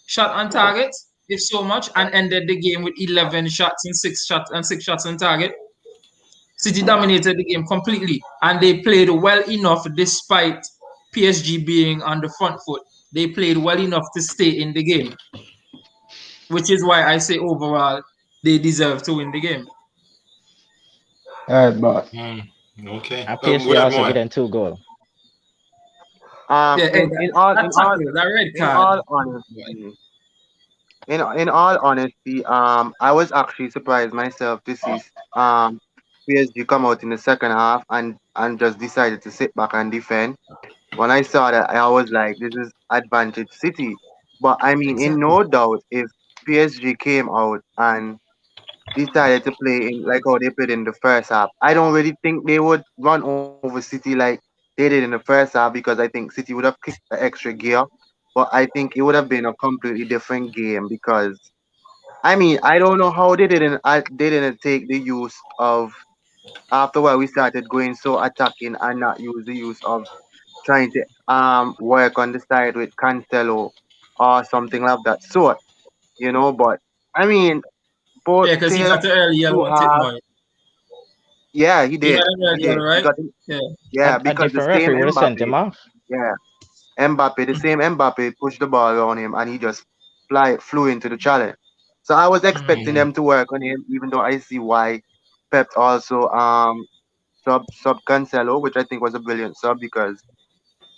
shot on target, if so much, and ended the game with 11 shots and 6 shots on target. City dominated the game completely, and they played well enough despite PSG being on the front foot. They played well enough to stay in the game, which is why I say overall they deserve to win the game. All right, boss. Okay. And Go PSG ahead, also Moy. get them 2 goals. um, Yeah, hey, in in all that in all tackle, that red in card. all honesty, I was actually surprised myself to see PSG come out in the second half and just decided to sit back and defend. When I saw that, I was like, this is advantage City. But I mean, in Exactly. no doubt, if PSG came out and decided to play in like how they played in the first half, I don't really think they would run over City like they did in the first half because I think City would have kicked the extra gear. But I think it would have been a completely different game because I mean I don't know how they didn't take the use of after where we started going so attacking and not use the use of trying to work on the side with Cancelo or something of that sort, But I mean, both Yeah, because he players got the early do yellow on have, Titmoy. yeah, He had he an early did, yellow, he right? got, Yeah. yeah, A because the different same referee would have sent Mbappe, him off. yeah, the same Mbappe pushed the ball around him and he just flew into the challenge. So I was expecting them to work on him, even though I see why Pep also sub Cancelo, which I think was a brilliant sub because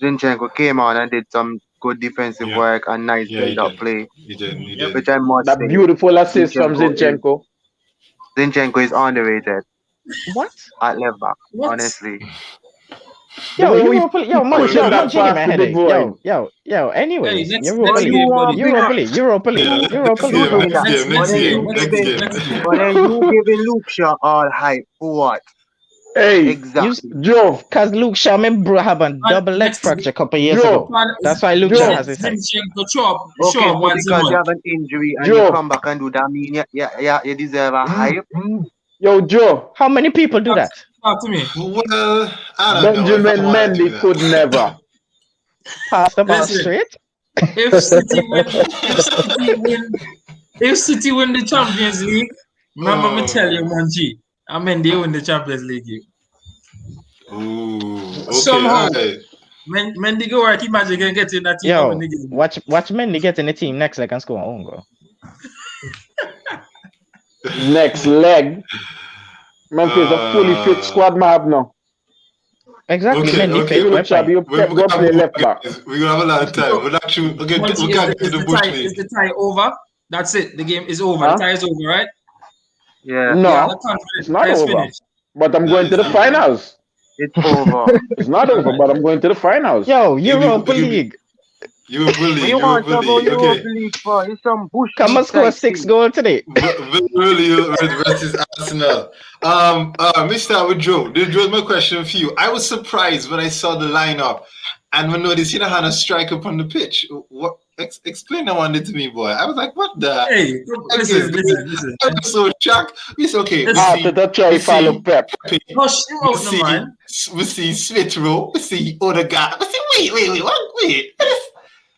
Zinchenko came on and did some good defensive Yeah, work and nice yeah, he build up did. play, He did. He Yep. did. which I must That say beautiful assist from Zinchenko is Zinchenko. Zinchenko is underrated What? at left back, What? honestly. The Yo, way we Europa, yo, push yo, him that Munch, you give me fast a to the headache. void. Yo. Hey, Anyways, next Europa But next you League, game, want buddy. big Europa League, Europa League, Yeah, you Europa next you League. game, doing next that. game, Next next But then game, game, you next next game, giving game. next game. but then you giving Luke Shaw all hype for what? Hey, You, Exactly. Joe, cause Luke Shaw, me bro, have a And double leg next fracture a couple years ago. Joe, That's why Luke Shaw Joe, has his height. Zinchenko Shaw Okay, so once a because you month. have an injury and you Joe. come back and do that mean you deserve a hype? Yo, Joe. How many people do Talk, that? talk to me. Well, I don't know if I Benjamin want to do Mendy that. could never. Pass the ball Listen, straight. if City win, if City win the Champions League, remember me tell you, man, G, I mean they win the Champions League. Ooh, okay, Somehow, all right. Mendy go work, imagine can get in that team and win Yo, the game. watch Mendy get in the team next leg and score an own goal. Next leg. Man plays a fully fit squad map now. Exactly, Okay, Mendy okay. fit. Even We're fine. Chabi We're Pep gonna go have play more, left back. guys. We're gonna have a lot of time. We'll actually Monty, we can't get to the bush is league. the tie over? That's it. The game is over. Huh? The tie is over, right? Yeah, Yeah, I'm No, confident. it's The not tie is over. finished. But I'm No, going to it's the not over. finals. it's over. It's not All over, right. but I'm going to the finals. Yo, It'll be, Europa it'll be League. Europa What League, you want Europa to about League. Europa Okay. League for? It's some bush Come league and score type 6 thing. goals today. Really versus Arsenal. Let me start with Joe. Joe, my question for you. I was surprised when I saw the lineup and when noticed he had a striker on the pitch. What? Explain that one to me, boy. I was like, what the Hey, heck is listen, this? listen. I was so shocked. We said, okay, we Listen. see, Arteta try we follow see, Pep. Hush him we out, no see, man. we see Smith Rowe, we see Odegaard. We see, wait, what? Wait.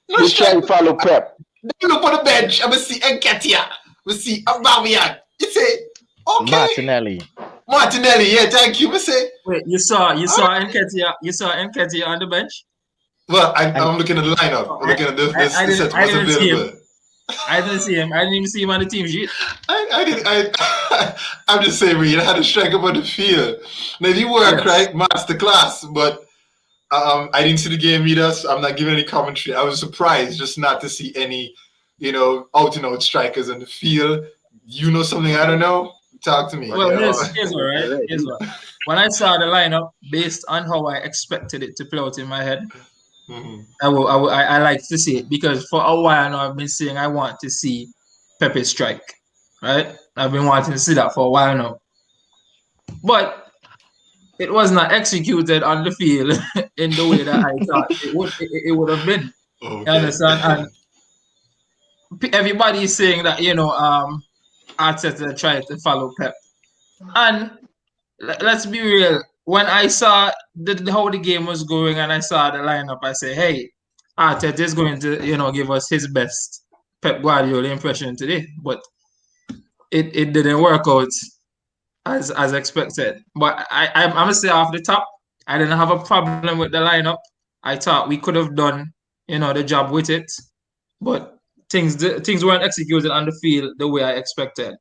No He try striker. follow Pep. Then look on the bench and we see Nketiah. We see Aubameyang. You say, okay. Martinelli, yeah, thank you. We say, Wait, you saw Nketiah on the bench? well, I'm looking at the lineup. I'm looking at the set I what's didn't see him. available. I didn't see him. I didn't even see him on the team sheet. I'm just saying, we had to strike up on the field. Now, if you work, Yes. right, master class, but I didn't see the game either, so I'm not giving any commentary. I was surprised just not to see any, out and out strikers on the field. You know something I don't know? Talk to me. Well, you know? here's what, right? Here's what. When I saw the lineup, based on how I expected it to play out in my head, Mhm. I like to see it because for a while now I've been saying I want to see Pepe strike, right? I've been wanting to see that for a while now, but it was not executed on the field in the way that I thought it would have been. Okay. You understand? And everybody is saying that Arteta tried to follow Pep, and let's be real. When I saw how the game was going and I saw the lineup, I said, "Hey, Arteta is going to, give us his best Pep Guardiola impression today." But it didn't work out as expected. But I'm gonna say off the top, I didn't have a problem with the lineup. I thought we could have done, the job with it, but things weren't executed on the field the way I expected.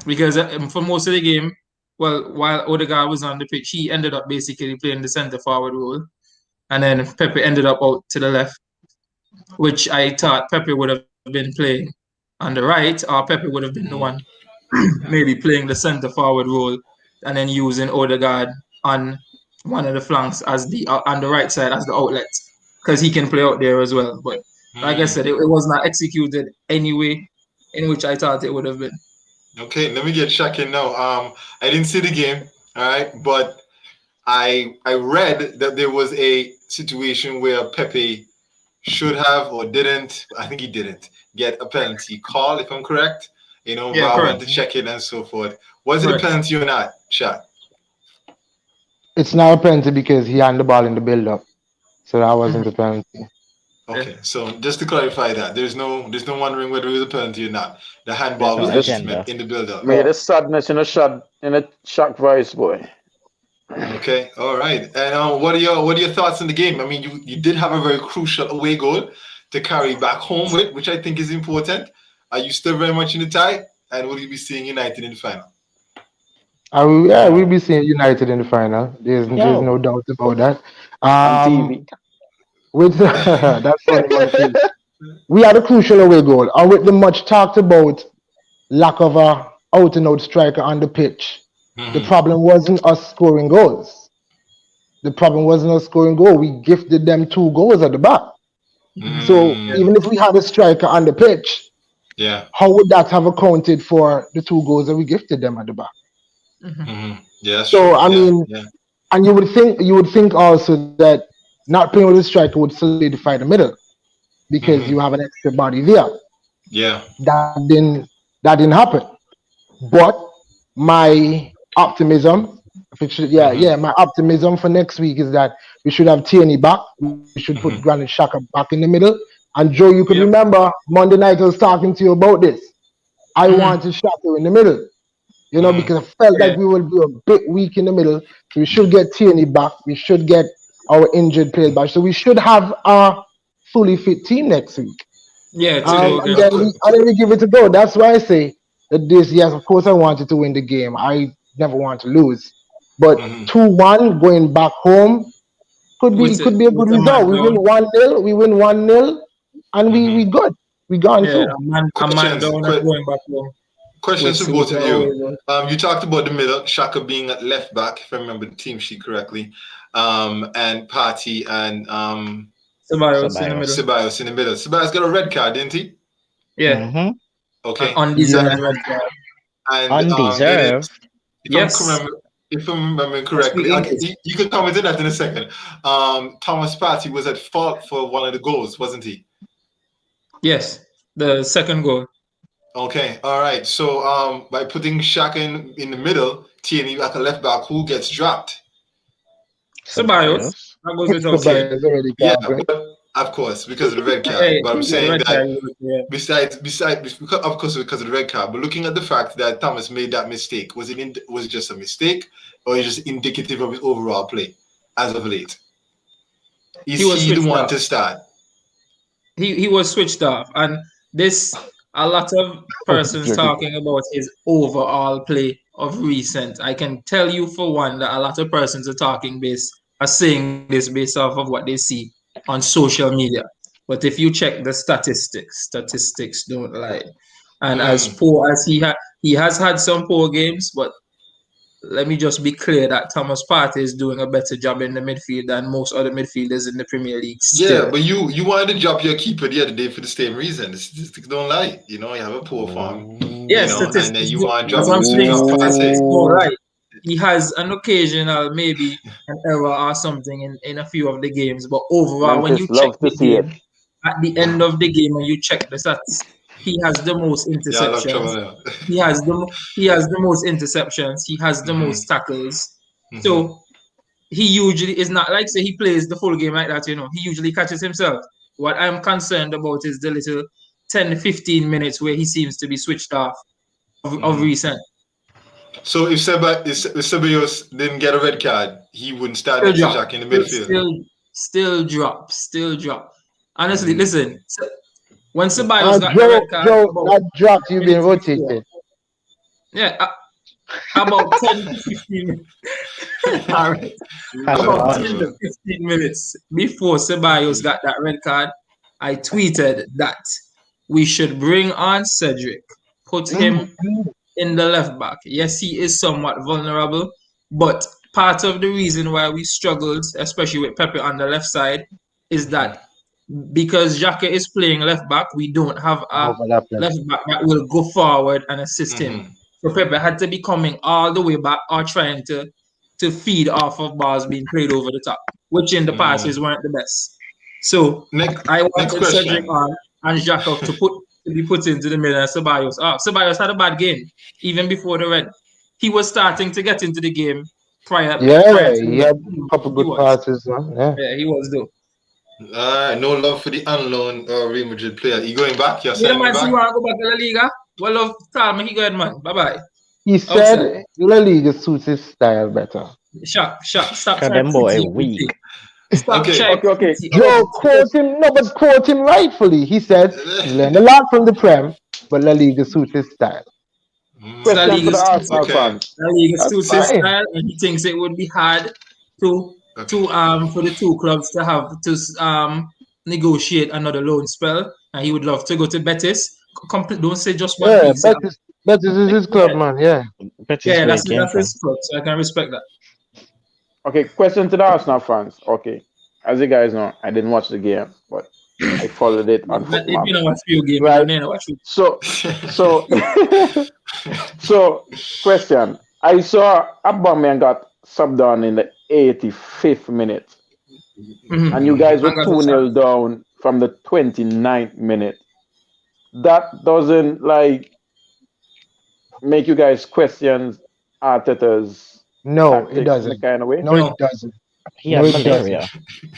Because for most of the game, well, while Odegaard was on the pitch, he ended up basically playing the centre forward role, and then Pepe ended up out to the left, which I thought Pepe would have been playing on the right, or Pepe would have been the one maybe playing the centre forward role, and then using Odegaard on one of the flanks as on the right side as the outlet, because he can play out there as well. But like I said, it was not executed anyway in which I thought it would have been. Okay, let me get Shaq in now. I didn't see the game, all right, but I read that there was a situation where Pepe should have or didn't. I think he didn't get a penalty call, if I'm correct. Yeah, VAR correct. went to check it and so forth. Was it Correct. a penalty or not, Shaq? It's not a penalty because he had the ball in the build up. So that wasn't a penalty. Okay, so just to clarify that, there's no wondering whether it was a penalty or not. The handball There's was no legitimate agenda. in the build-up. Made a sadness in a shock voice, boy. Okay, all right. And what are your thoughts on the game? I mean, you did have a very crucial away goal to carry back home with, which I think is important. Are you still very much in the tie? And will you be seeing United in the final? Yeah, we'll No. be seeing United in the final. There's no No. doubt about that. On TV. With that's funny, monkey. We had a crucial away goal, and with the much talked about lack of a out and out striker on the pitch, the Mm-hmm. problem wasn't us scoring goals. The problem wasn't us scoring goal. We gifted them 2 goals at the back. So Mm, even if we had a striker on the pitch, yeah. how would that have accounted for the 2 goals that we gifted them at the back? Mm-hmm. Yeah, that's So true. I Yeah. mean, Yeah. and you would think also that not playing with a striker would solidify the middle because Mm-hmm. you have an extra body there. Yeah. That didn't happen. But my optimism, Mm-hmm. my optimism for next week is that we should have Tierney back. We should put Mm-hmm. Granit Xhaka back in the middle. And Joe, you could Yep. remember Monday night I was talking to you about this. I Mhm. wanted Xhaka in the middle, Mm-hmm. because I felt Yeah. like we will be a bit weak in the middle. So we should get Tierney back. We should get our injured players back. So we should have a fully fit team next week. Yeah, to Okay. go And against. then we give it a go. That's why I say that yes, of course I wanted to win the game. I never want to lose. But Mm-hmm. 2-1 going back home could be a good With a result. man We win down. 1-0, and we Mm-hmm. good. We gone Yeah, through. a man Questions. down and going back home with Questions to both Suter of you. away. You talked about the middle, Shaka being at left back, if I remember the team sheet correctly, and Party and Ceballos in the middle. Ceballos. Ceballos in the middle. Ceballos got a red card, didn't he? Yeah, Mm-hmm. an Okay. undeserved Yeah. red card. And in it, Undeserved. Yes, if I'm remembering I speak correctly, English. you can comment on that in a second. Thomas Partey was at fault for one of the goals, wasn't he? Yes, the second goal. Okay, all right. So by putting Shaka in the middle, Tierney back a left back, who gets dropped? Ceballos. Ceballos. That goes without Somebody saying. is already Yeah, gone. but of course, because of the red card. Hey, But I'm the saying red that card. Yeah. besides because, of course, because of the red card, but looking at the fact that Thomas made that mistake, was it just a mistake, or is it just indicative of his overall play as of late? Is He was he the switched one off. to start? He was switched off, and this a lot of persons talking about his overall play of recent. I can tell you for one that a lot of persons are saying this based off of what they see on social media. But if you check the statistics don't lie. And as Mm, poor as he has had some poor games, but let me just be clear that Thomas Partey is doing a better job in the midfield than most other midfielders in the Premier League yeah, still. but you wanted to drop your keeper the other day for the same reason. The statistics don't lie. You have a poor form. Yeah, And then statistics. you want to That's drop what I'm saying. Partey. Statistics don't lie. He has an occasional, maybe an error or something in a few of the games, but overall, when you Memphis check love to the see it. game, at the end of the game, when you check the stats, he has the most Yeah, I love interceptions. trouble now. He has the most interceptions. He has the most tackles. So he usually is not like say he plays the full game like that. He usually catches himself. What I'm concerned about is the little 10-15 minutes where he seems to be switched off of recent. So if Ceballos didn't get a red card, he wouldn't start Still next to drop. Jack in the midfield. Still drop. Honestly, listen. When Ceballos got the Joe, red card about that dropped you being minutes before, rotated. yeah, about 10 to 15 minutes. All right. That's About harsh. 10 to 15 minutes before Ceballos got that red card, I tweeted that we should bring on Cedric, put him in the left back. Yes, he is somewhat vulnerable, but part of the reason why we struggled, especially with Pepe on the left side, is that because Xhaka is playing left back, we don't have a Overlapping. left back that will go forward and assist him. So Pepe had to be coming all the way back or trying to feed off of balls being played over the top, which in the passes weren't the best. So Next I wanted Cedric question. on and Xhaka to be put into the middle and Ceballos. Ceballos had a bad game even before the red. He was starting to get into the game prior Yeah, to he had a couple good passes, man. Yeah, he was though. No love for the unknown Real Madrid player. You going back? You're You the signing man see you back? want to go back to La Liga? Well, love, tell me he good, man. Bye-bye. He said La Liga suits his style better. Stop Cause trying them to boy critique weak. Stop Okay. trying to Okay. critique. Joe, quote him. No, but quote him rightfully. He said he learned a lot from the Prem. but La Liga suits his style. So La Question for Liga the suits Arsenal Okay. fans. La Liga That's suits his fine. style, and he thinks it would be hard to Okay. for the two clubs to have to negotiate another loan spell, and he would love to go to Betis. Don't say just one Yeah, thing. Say, Betis is his club, yeah, man. Yeah. Betis yeah, where he came that's from. his club, so I can respect that. Okay, question to the Arsenal fans. Okay, as you guys know, I didn't watch the game, but I followed it on But if you Footmap. know watch few game, you Right. don't know watch few. So, so, so, question. I saw Aubameyang got subbed on in the 85th minute, and you guys were And got a 2-0 chance. down from the 29th minute. That doesn't like make you guys question Arteta's No, it tactics in a doesn't. kind of way. No, it No, doesn't. He No, had it doesn't. malaria.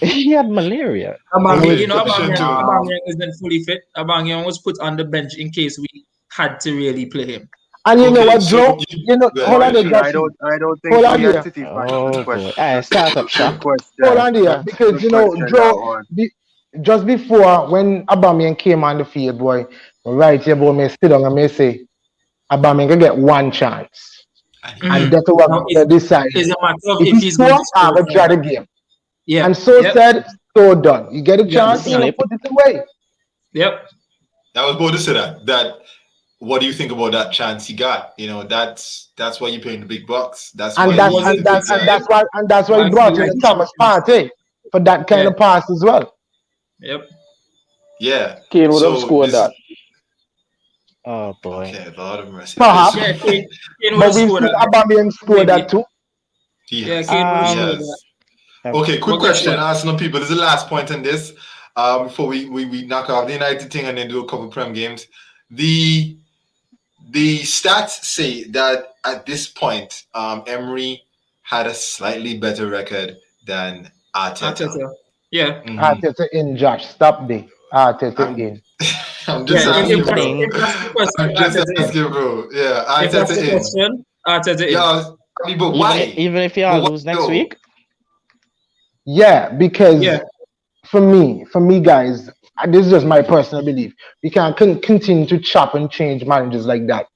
He had malaria. No, Aubameyang, it you know, Condition doesn't. too. Aubameyang isn't fully fit. Aubameyang was put on the bench in case we had to really play him. And you know Okay, what, so Joe? you You know, go hold ahead, on there, Joshua. Honestly, Joshua. I don't think Hold on we as there. City fans should Oh boy. question. Startup Should shock. Hold question. on there. Because, Should you know, question that Joe, one. just before when Aubameyang came on the field, boy, right here, boy, may sit down and may say, Aubameyang can get one chance. And And Mhm. that's what Now they decided. it's a matter of If if he he's going score, to I'm score going to or try not. the game. Yep, And so yep, said, so done. You get a you got the chance, you know, chance. Slip. put it away. Yep. I was about to say that. What do you think about that chance he got? You know, that's why you're paying the big bucks. That's why And It he that's needs wasn't to and do that his just and for job. him, that's why but he I brought feel in like the he should Thomas have missed it. Partey for that kind Yeah. of pass as well. Yep. Yeah. Kane would have So scored this. that. Oh boy. Okay, Lord of mercy. Okay, so Perhaps. Yeah, Kane would But have we've scored seen that, Aubameyang score that maybe. too. he Yeah, has. Kane would have He Um. scored that. has. uh, Okay, quick But guess question, what? Arsenal people. This is the last point on this. Before we knock off the United thing and then do a couple Prem games. The stats say that at this point, Emery had a slightly better record than Arteta. Arteta. Yeah. Mhm. Arteta in, Josh. Stop there. Arteta I'm in. I'm Yeah. just do you If asking, that's bro. if think? that's the question, I'm just Arteta in. asking, bro. Yeah, If that's Arteta the in. question, Arteta in. Yeah, I mean, but Even if, why? even if But y'all why lose next though? week? Yeah, because Yeah. for me, guys, this is just my personal belief. We can't continue to chop and change managers like that.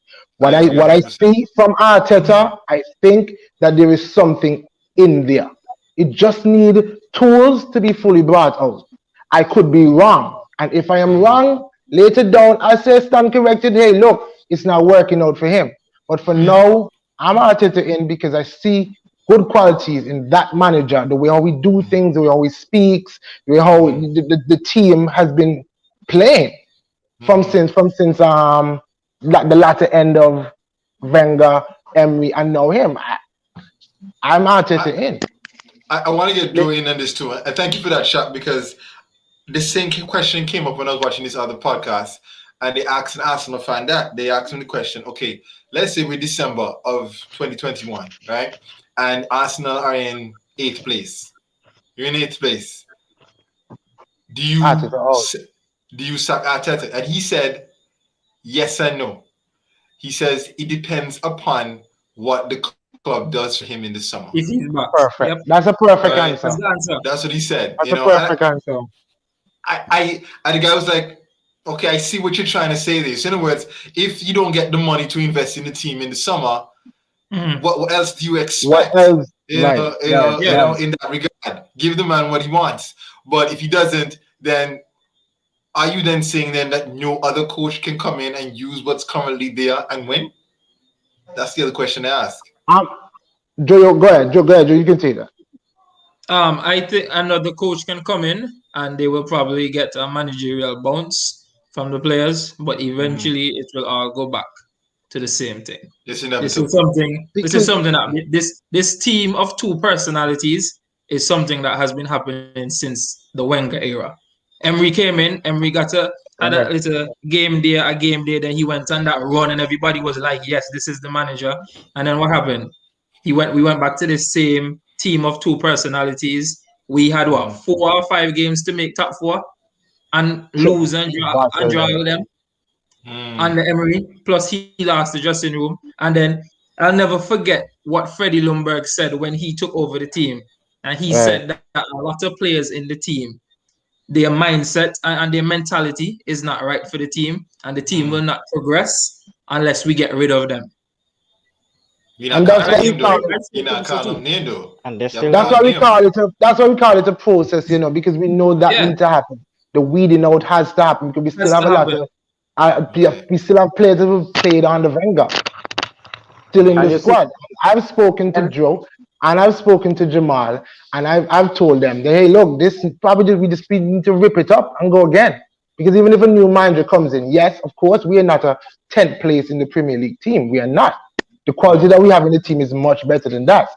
I agree What I 100%. see from Arteta, I think that there is something in there. It just need tools to be fully brought out. I could be wrong, and if I am Mhm. wrong, later down I say stand corrected. Hey, look, it's not working out for him. But for Mhm. now, I'm Arteta in because I see good qualities in that manager, the way how we do things, the way how he speaks, the way how Mhm. the team has been playing Mhm. from since the latter end of Wenger, Emery, and now him. I'm Arteta I, in. I want to get Le- Joe in on this too. And thank you for that shot because the same question came up when I was watching this other podcast. And they asked an Arsenal fan that. They asked him the question, okay, let's say we're December of 2021, right? And Arsenal are in eighth place. You're in eighth place. Do you Arteta out. do you sack Arteta? And he said yes and no. He says it depends upon what the club does for him in the summer. If he's back. Perfect. Yep. That's a perfect Right? answer. That's the answer. That's what he said. That's You a know, and perfect answer. and the guy was like, okay, I see what you're trying to say there. So in other words, if you don't get the money to invest in the team in the summer, Mhm. what else do you What expect? else? Right, right, Yeah. right. In that regard, give the man what he wants. But if he doesn't, then are you then saying then that no other coach can come in and use what's currently there and win? That's the other question I ask. Um, Joe, go ahead. Joe, go ahead. Joe, you can say that. I think another coach can come in and they will probably get a managerial bounce from the players, but Mhm. eventually it will all go back to the same thing. It's This is inevitable. something. This is Because something that this team of two personalities is something that has been happening since the Wenger era. Emery came in. Emery had a correct. little game there, a game there. Then he went on that run, and everybody was like, "Yes, this is the manager." And then what happened? We went back to the same team of two personalities. We had what Mhm. 4 or 5 games to make top four and So lose and draw Barcelona. them Mm. on the Emery. Plus he lost the dressing room. And then I'll never forget what Freddie Lumberg said when he took over the team. And he Right. said that a lot of players in the team their mindset and their mentality is not right for the team, and the team will not progress unless we get rid of them. You're And not that's calling what a we name call though. it. You're not calling a name though. And they're You haven't still That's called why a we name. call it a. That's why we call it a process, because we know that Yeah. needs to happen. The weeding out has to happen because we still Has have to a lot happen. of. Okay. We still have players that have played under Wenger still in And the you see, squad. I've spoken to and Joe and I've spoken to Jamal, and I've told them that, hey, look, this is probably we just need to rip it up and go again. Because even if a new manager comes in, yes, of course, we are not a 10th place in the Premier League team. We are not. The quality that we have in the team is much better than that.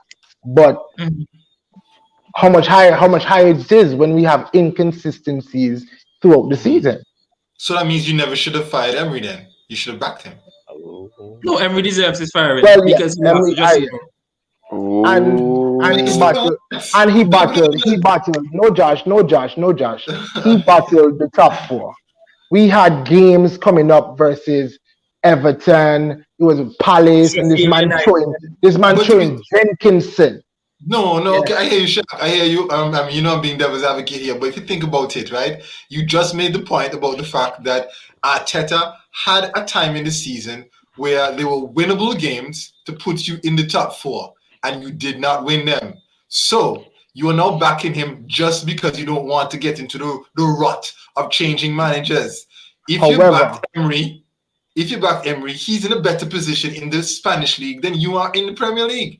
But Mhm. how much higher it is when we have inconsistencies throughout the season. So that means you never should have fired Emery then. You should have backed him. No, Emery deserves his firing Well, yeah, because he lost the dressing room. and he Listen, oh, battled and he battled. No Josh. He battled the top four. We had games coming up versus Everton. It was Palace, and Sheffield United. this man But to be throwing Jenkinson. no, Yeah. okay, I hear you, Shaq. I hear you. I mean, I'm being devil's advocate here, but if you think about it, right, you just made the point about the fact that Arteta had a time in the season where they were winnable games to put you in the top four, and you did not win them. So you are now backing him just because you don't want to get into the rut of changing managers. If you However, backed Emery, he's in a better position in the Spanish league than you are in the Premier League.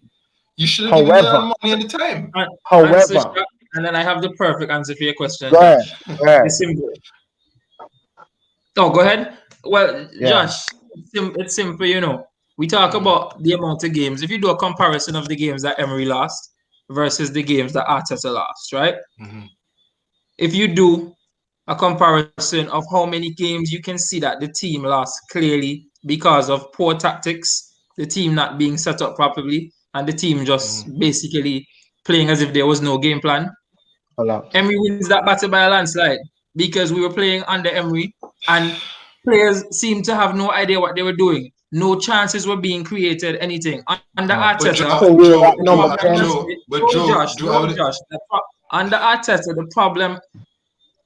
You should have given however, the money and the time. Answer, however, Shaq, and then I have the perfect answer for your question, go ahead, Josh. go ahead. It's simple. Oh, go ahead. Well, Yeah, Josh, it's simple, you know. We talk about the amount of games. If you do a comparison of the games that Emery lost versus the games that Arteta lost, right? Mhm. If you do a comparison of how many games, you can see that the team lost clearly because of poor tactics, the team not being set up properly, and the team just basically playing as if there was no game plan. hold on. Emery wins that battle by a landslide because we were playing under Emery and players seemed to have no idea what they were doing. No chances were being created, anything. Under But Arteta, Career at the number problem 10. has been, Joe, I would. under Arteta, the problem,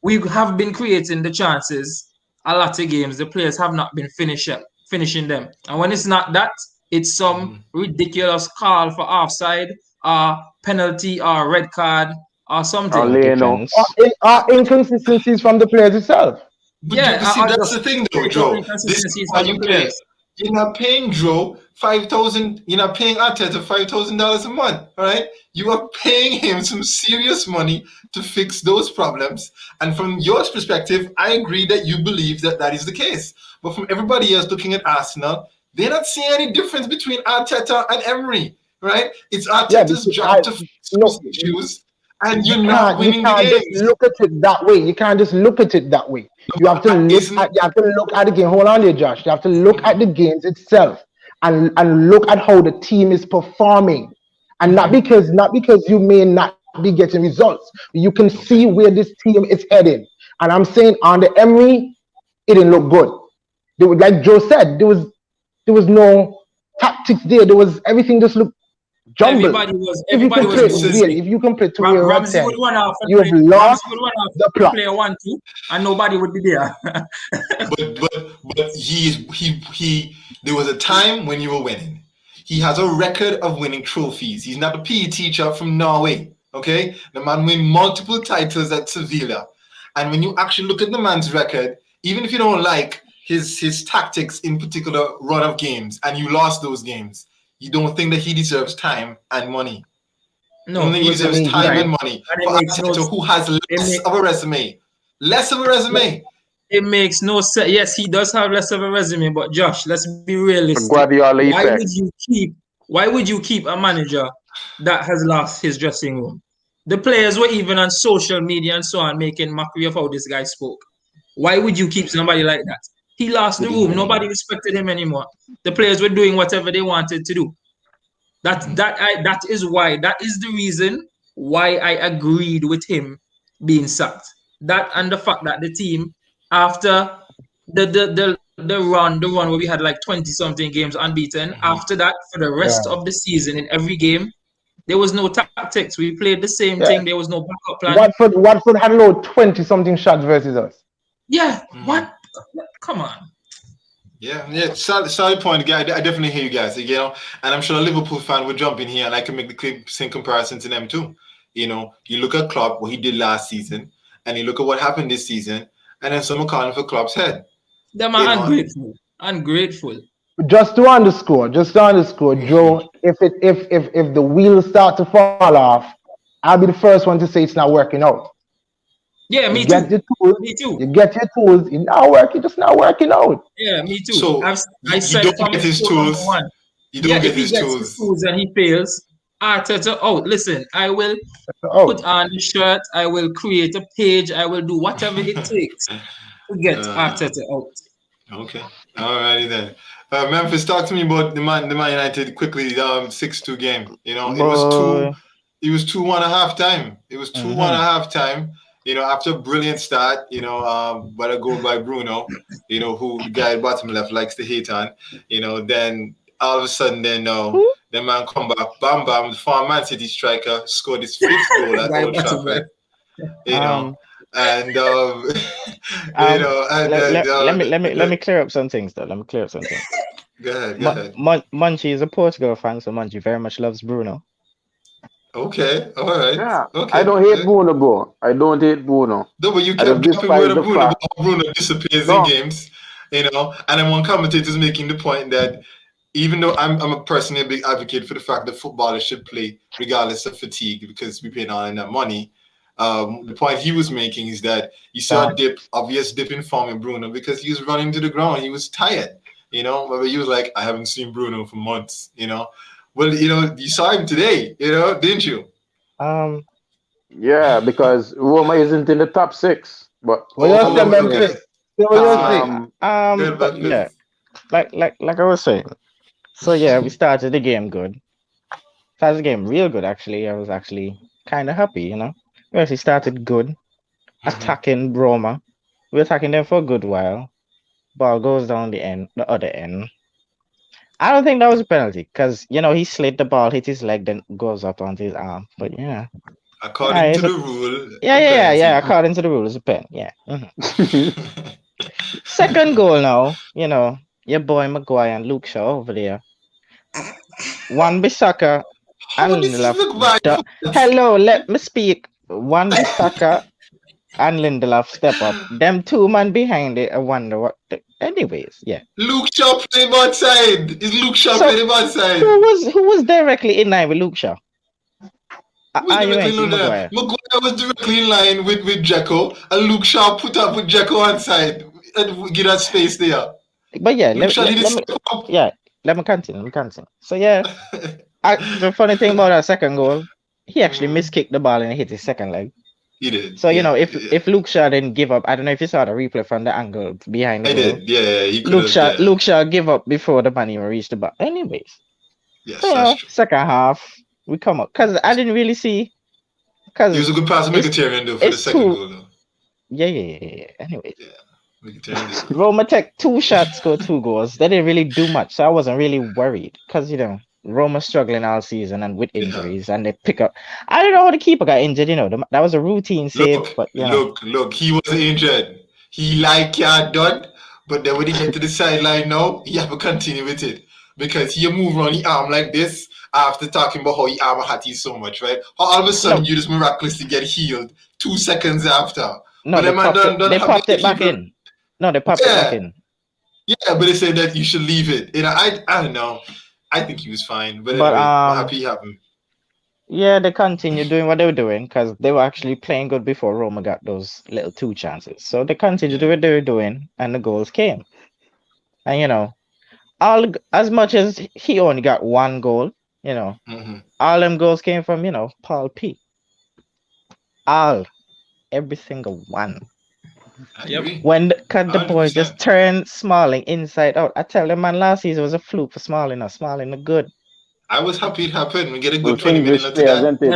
we have been creating the chances a lot of games. The players have not been finishing them. And when it's not that, it's some ridiculous call for offside, penalty, or red card, or something. Poor Leno. defense. Inconsistencies from the players itself. But Yeah, you see, or that's the just thing, though, straight up Joe. This is inconsistencies why from the you pay. players. You're not paying Joe 5,000. You're not paying Arteta $5,000 a month. All right, you are paying him some serious money to fix those problems. And from your perspective, I agree that you believe that that is the case. But from everybody else looking at Arsenal, they're not seeing any difference between Arteta and Emery. Right? It's Yeah, Arteta's because job to fix those no, issues, and you you're not you winning the can't just games. look at it that way. You can't just look at it that way. You have to Isn't look at the game. Hold on there, Josh. You have to look at the games itself and look at how the team is performing. And not because you may not be getting results. You can see okay? where this team is heading. And I'm saying on the Emery, it didn't look good. There was, like Joe said, there was no tactics there. There was everything just looked jumbled. Everybody was moving. If you compare to where we're at Ramsey 10, would run off and you have play. lost Ramsey would run off the and plot. play a 1-2, and nobody would be there. But he there was a time when you were winning. He has a record of winning trophies. He's not a PE teacher from Norway. Okay, the man won multiple titles at Sevilla, and when you actually look at the man's record, even if you don't like his tactics in particular run of games, and you lost those games, you don't think that he deserves time and money. I No, don't think he he was deserves wasting time time, and money and for Arteta, who has less of a resume. Less of a resume. it makes no sense. Yes, he does have less of a resume, but Josh, let's be realistic. Guardiola Why effect. would you keep a manager that has lost his dressing room? The players were even on social media and so on making mockery of how this guy spoke. Why would you keep somebody like that? He lost the room. Nobody respected him anymore. The players were doing whatever they wanted to do. That is the reason why I agreed with him being sacked. That and the fact that the team, after the run where we had like 20 something games unbeaten, after that for the rest of the season in every game, There was no tactics. We played the same Yeah. thing. There was no backup plan. Watford had about 20 something shots versus us. Yeah. What? Come on. Yeah, solid point. I definitely hear you guys, and I'm sure a Liverpool fan would jump in here and I can make the same comparison to them too. You look at Klopp, what he did last season, and you look at what happened this season, and then someone calling for Klopp's head. Them are ungrateful. Ungrateful. Just to underscore, Joe, if the wheels start to fall off, I'll be the first one to say it's not working out. Yeah, me You get too. your tools, Me too. you get your tools, it's not working, just not working out. Yeah, me too. So I said don't from get his school number tools. one. You don't get if he his gets his tools and he fails, Arteta out. Listen, I will put on the shirt. I will create a page. I will do whatever it takes to get Arteta out. Okay. Alrighty then. Memphis, talk to me about the Man United quickly. 6-2 game. It was 2-1 at halftime. It was 2-1 at halftime. After a brilliant start. But a goal by Bruno. Who the guy at bottom left likes to hate on. Then all of a sudden, the man come back, bam, bam. The former Man City striker scored his 5th goal at Old Trafford. Let me clear up some things though. Go ahead. Munchie is a Portugal fan, so Munchie very much loves Bruno. Okay, all right. Yeah, okay. I don't hate Bruno, bro. I don't hate Bruno. No, but you kept dropping word of Bruno, but Bruno disappears in games, and then one commentator is making the point that even though I'm personally a big advocate for the fact that footballers should play regardless of fatigue because we pay all in that money. The point he was making is that you saw a obvious dip in form in Bruno because he was running to the ground. He was tired, but he was like, I haven't seen Bruno for months, Well, you saw him today, didn't you? Yeah, because Roma isn't in the top 6. But yeah, like I was saying. So yeah, we started the game good. Started the game real good actually. I was actually kind of happy, We actually started good, attacking Roma. We were attacking them for a good while. Ball goes down the other end. I don't think that was a penalty because he slid the ball, hit his leg, then goes up onto his arm. But yeah, according to the rule. Yeah. According to the rule, it's a pen. Yeah. Second goal now. Your boy Maguire and Luke Shaw over there. Wan-Bissaka and Lindelof. Hello, let me speak. Wan-Bissaka and Lindelof step up. Them two man behind it. I wonder what. Anyways, yeah. Luke Shaw playing one side. Is Luke Shaw playing one side? Who was directly in line with Luke Shaw? Maguire was directly in line with Dzeko, and Luke Shaw put up with Dzeko on side and give that space there. But yeah, let me continue. So yeah, the funny thing about that second goal, he actually miskicked the ball and hit his second leg. He did. So if Luke Shaw didn't give up, I don't know if you saw the replay from the angle behind the goal. Did. Yeah, Luke Shaw give up before the man even reached the ball. Anyways, yes, so second half we come up because I didn't really see. Because it was a good pass to Mkhitaryan though for the second goal though. Yeah. Anyways. Roma take 2 shots, score 2 goals. They didn't really do much, so I wasn't really worried because Roma struggling all season and with injuries, and they pick up. I don't know how the keeper got injured. That was a routine save. Look, he wasn't injured. He done, but then when he get to the sideline now, he have to continue with it because he move around the arm like this after talking about how he arm had so much, right? All of a sudden you just miraculously get healed 2 seconds after. No, they popped it back in. No, they popped it back in. Yeah, but they said that you should leave it. I don't know. I think he was fine, but anyway, I'm happy he happened. Yeah, they continued doing what they were doing because they were actually playing good before Roma got those little 2 chances. So they continued to do what they were doing, and the goals came. And all as much as he only got 1 goal, all them goals came from Paul P. Every single one. When the boy just turned Smalling inside out. I tell the man last season was a fluke for Smalling. Now Smalling look good. I was happy it happened. We get a good 20 million into that. We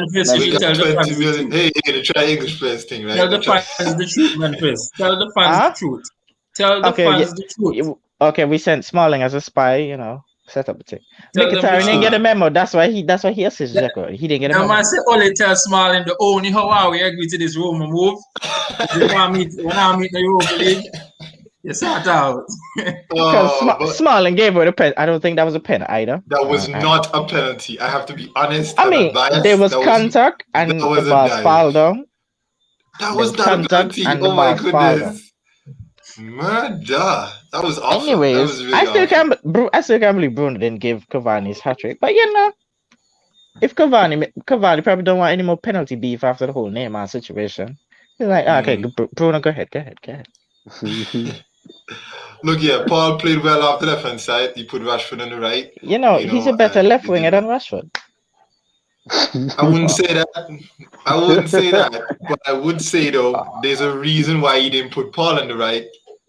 got 20 million. Hey, you're gonna try English players thing, right? Tell the fans the truth, Memphis. Tell the fans the truth. Tell the fans the truth. Okay, we sent Smalling as a spy, Set up the thing. Tell them the Mkhitaryan didn't get a truth. memo. That's why he assists Dzeko. He didn't get a Now, memo. man, say only tell Smalling the only how are we agree to this Roma move. When I meet the Europa League, you sort out. Because but Smalling gave away the pen. I don't think that was a pen either. that was not a penalty. I have to be honest. I and mean, unbiased. there was That contact and that the was a ball dive. fouled down. That There was was not a contact penalty. and the Oh my ball fouled goodness. Murder. That was awful. That Anyways, was really awful. I still can't believe Bruno didn't give Cavani his hat trick. But you know, if Cavani probably don't want any more penalty beef after the whole Neymar situation. He's like, okay, Bruno, go ahead. Look, yeah, Paul played well off the left hand side. He put Rashford on the right. He's a better left winger than Rashford. I wouldn't say that. But I would say though, there's a reason why he didn't put Paul on the right,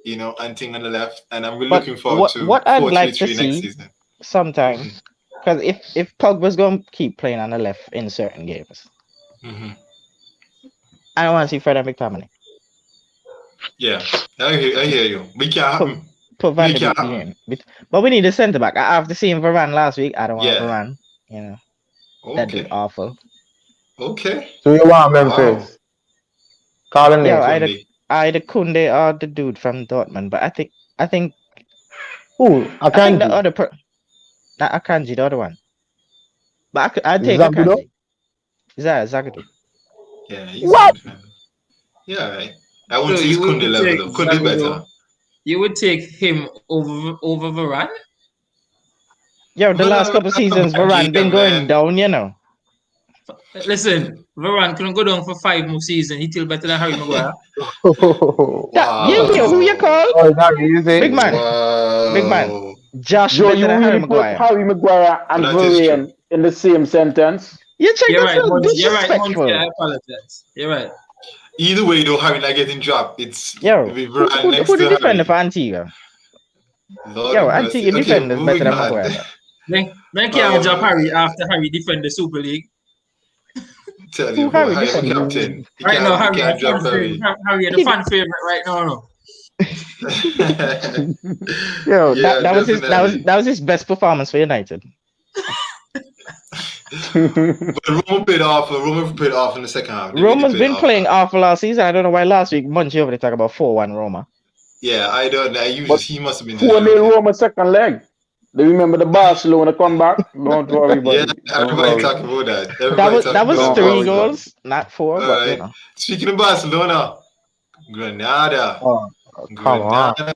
and Ting on the left. And I'm really looking forward to what I'd like to 4-3-3 next see season. sometimes, because if Pogba's going to keep playing on the left in certain games, I don't want to see Fred and McTominay. Yeah, I hear you. We can't. Put Van de Beek in. But we need a centre back. After seeing Varane last week, I don't want Varane. That dude awful. Okay. So you want Memphis? Call him Yeah, either Kunde or the dude from Dortmund. But I think. Who? I think the other not Akanji, the other one. But I'd take Akanji. Zagadou. Yeah. What? Yeah, right. I wouldn't say he's Kunde level though. Kunde better. You would take him over Varane? Yo, the last couple seasons, Varane been going down, Listen, Varane couldn't go down for 5 more seasons. He's still better than Harry Maguire. Wow. Who you call? Oh, is that easy? Big man. Wow. Big man. Josh better than Harry Maguire. Harry Maguire and Varane in the same sentence. You're right, You're right, I apologize. You're right. Either way, though, Harry not getting dropped. It's who the defender for Antigua? Antigua defenders better than Maguire. They can't drop Harry after Harry defend the Super League. Tell you, Harry captain. Right now, Harry is the fan favorite right now. No. That was his best performance for United. But Roma paid off in the second half. Roma's been playing awful last season. I don't know why last week Munchie over there talk about 4-1 Roma. Yeah, I don't know. He must have been 4-0 Roma second leg. Do you remember the Barcelona comeback? Don't worry about it. Yeah, everybody talking about that. That was 3 goals, not 4. But, Speaking of Barcelona, Granada. Granada.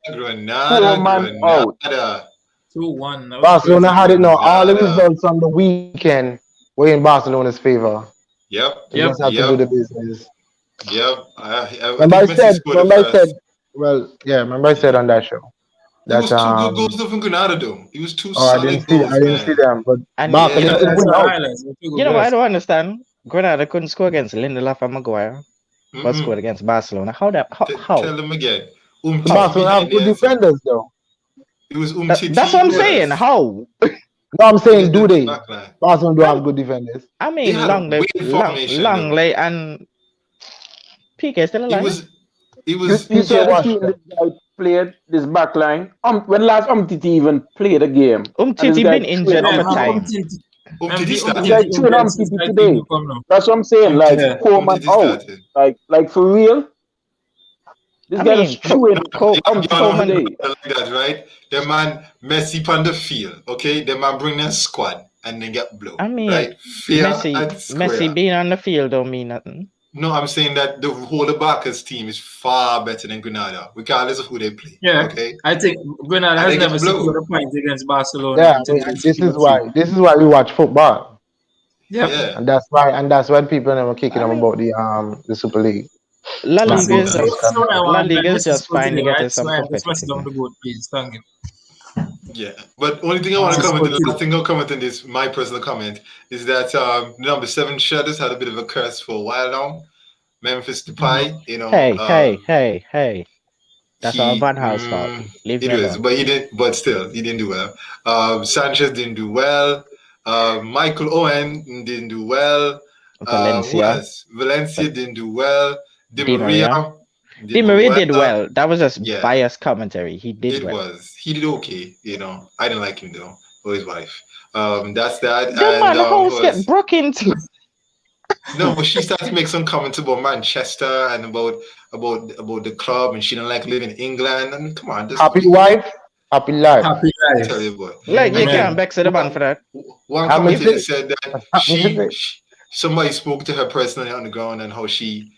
2-1. Barcelona had it now. All the results on the weekend were in Barcelona's favor. Yep. They just have to do the business. Yep. Remember I said on that show. That was 2 good goals from Granada, though. It was 2 solid goals. I didn't see them, but you know what I don't understand? Granada couldn't score against Lindelof and Maguire, but scored against Barcelona. How? Tell them again. Barcelona have good defenders, though. It was That's what I'm saying. How? No, I'm saying, do they? Barcelona do have good defenders. I mean, Longley and PK still alive. You saw the team this guy played this back line. When last Umtiti even played a game. Umtiti been injured over time. Today. That's what I'm saying. Like Coleman out. Like for real. This guy is chewing Coleman like that, right? The man Messi on the field, okay? The man bring their squad and then get blown. I mean, right? Messi being on the field don't mean nothing. No, I'm saying that the whole Barca's team is far better than Granada, regardless of who they play. Yeah, okay. I think Granada has never secured a point against Barcelona. Yeah, this is why we watch football. Yeah. And that's why people never kicking them about the Super League. La Liga is just finally getting some competition. Yeah, but only thing I want to comment, the last thing I'll comment on this, my personal comment, is that number 7 Shutters had a bit of a curse for a while now. Memphis Depay, Hey. That's all Van Hal's fault. It is, but he didn't do well. Sanchez didn't do well. Michael Owen didn't do well. Valencia didn't do well. Di Maria did well. That was just biased commentary. He did well. He did okay. I didn't like him though. or his wife. That's that. The And man house who get else? broke into. No, but she started to make some comments about Manchester and about the club, and she don't like living in England. I mean, come on, just Happy wife, happy life. Happy I tell life. you what. Like you And Amen. can't then vex the man for that. one I'm gonna commentator say, said that I'm gonna say, somebody spoke to her personally on the ground and how she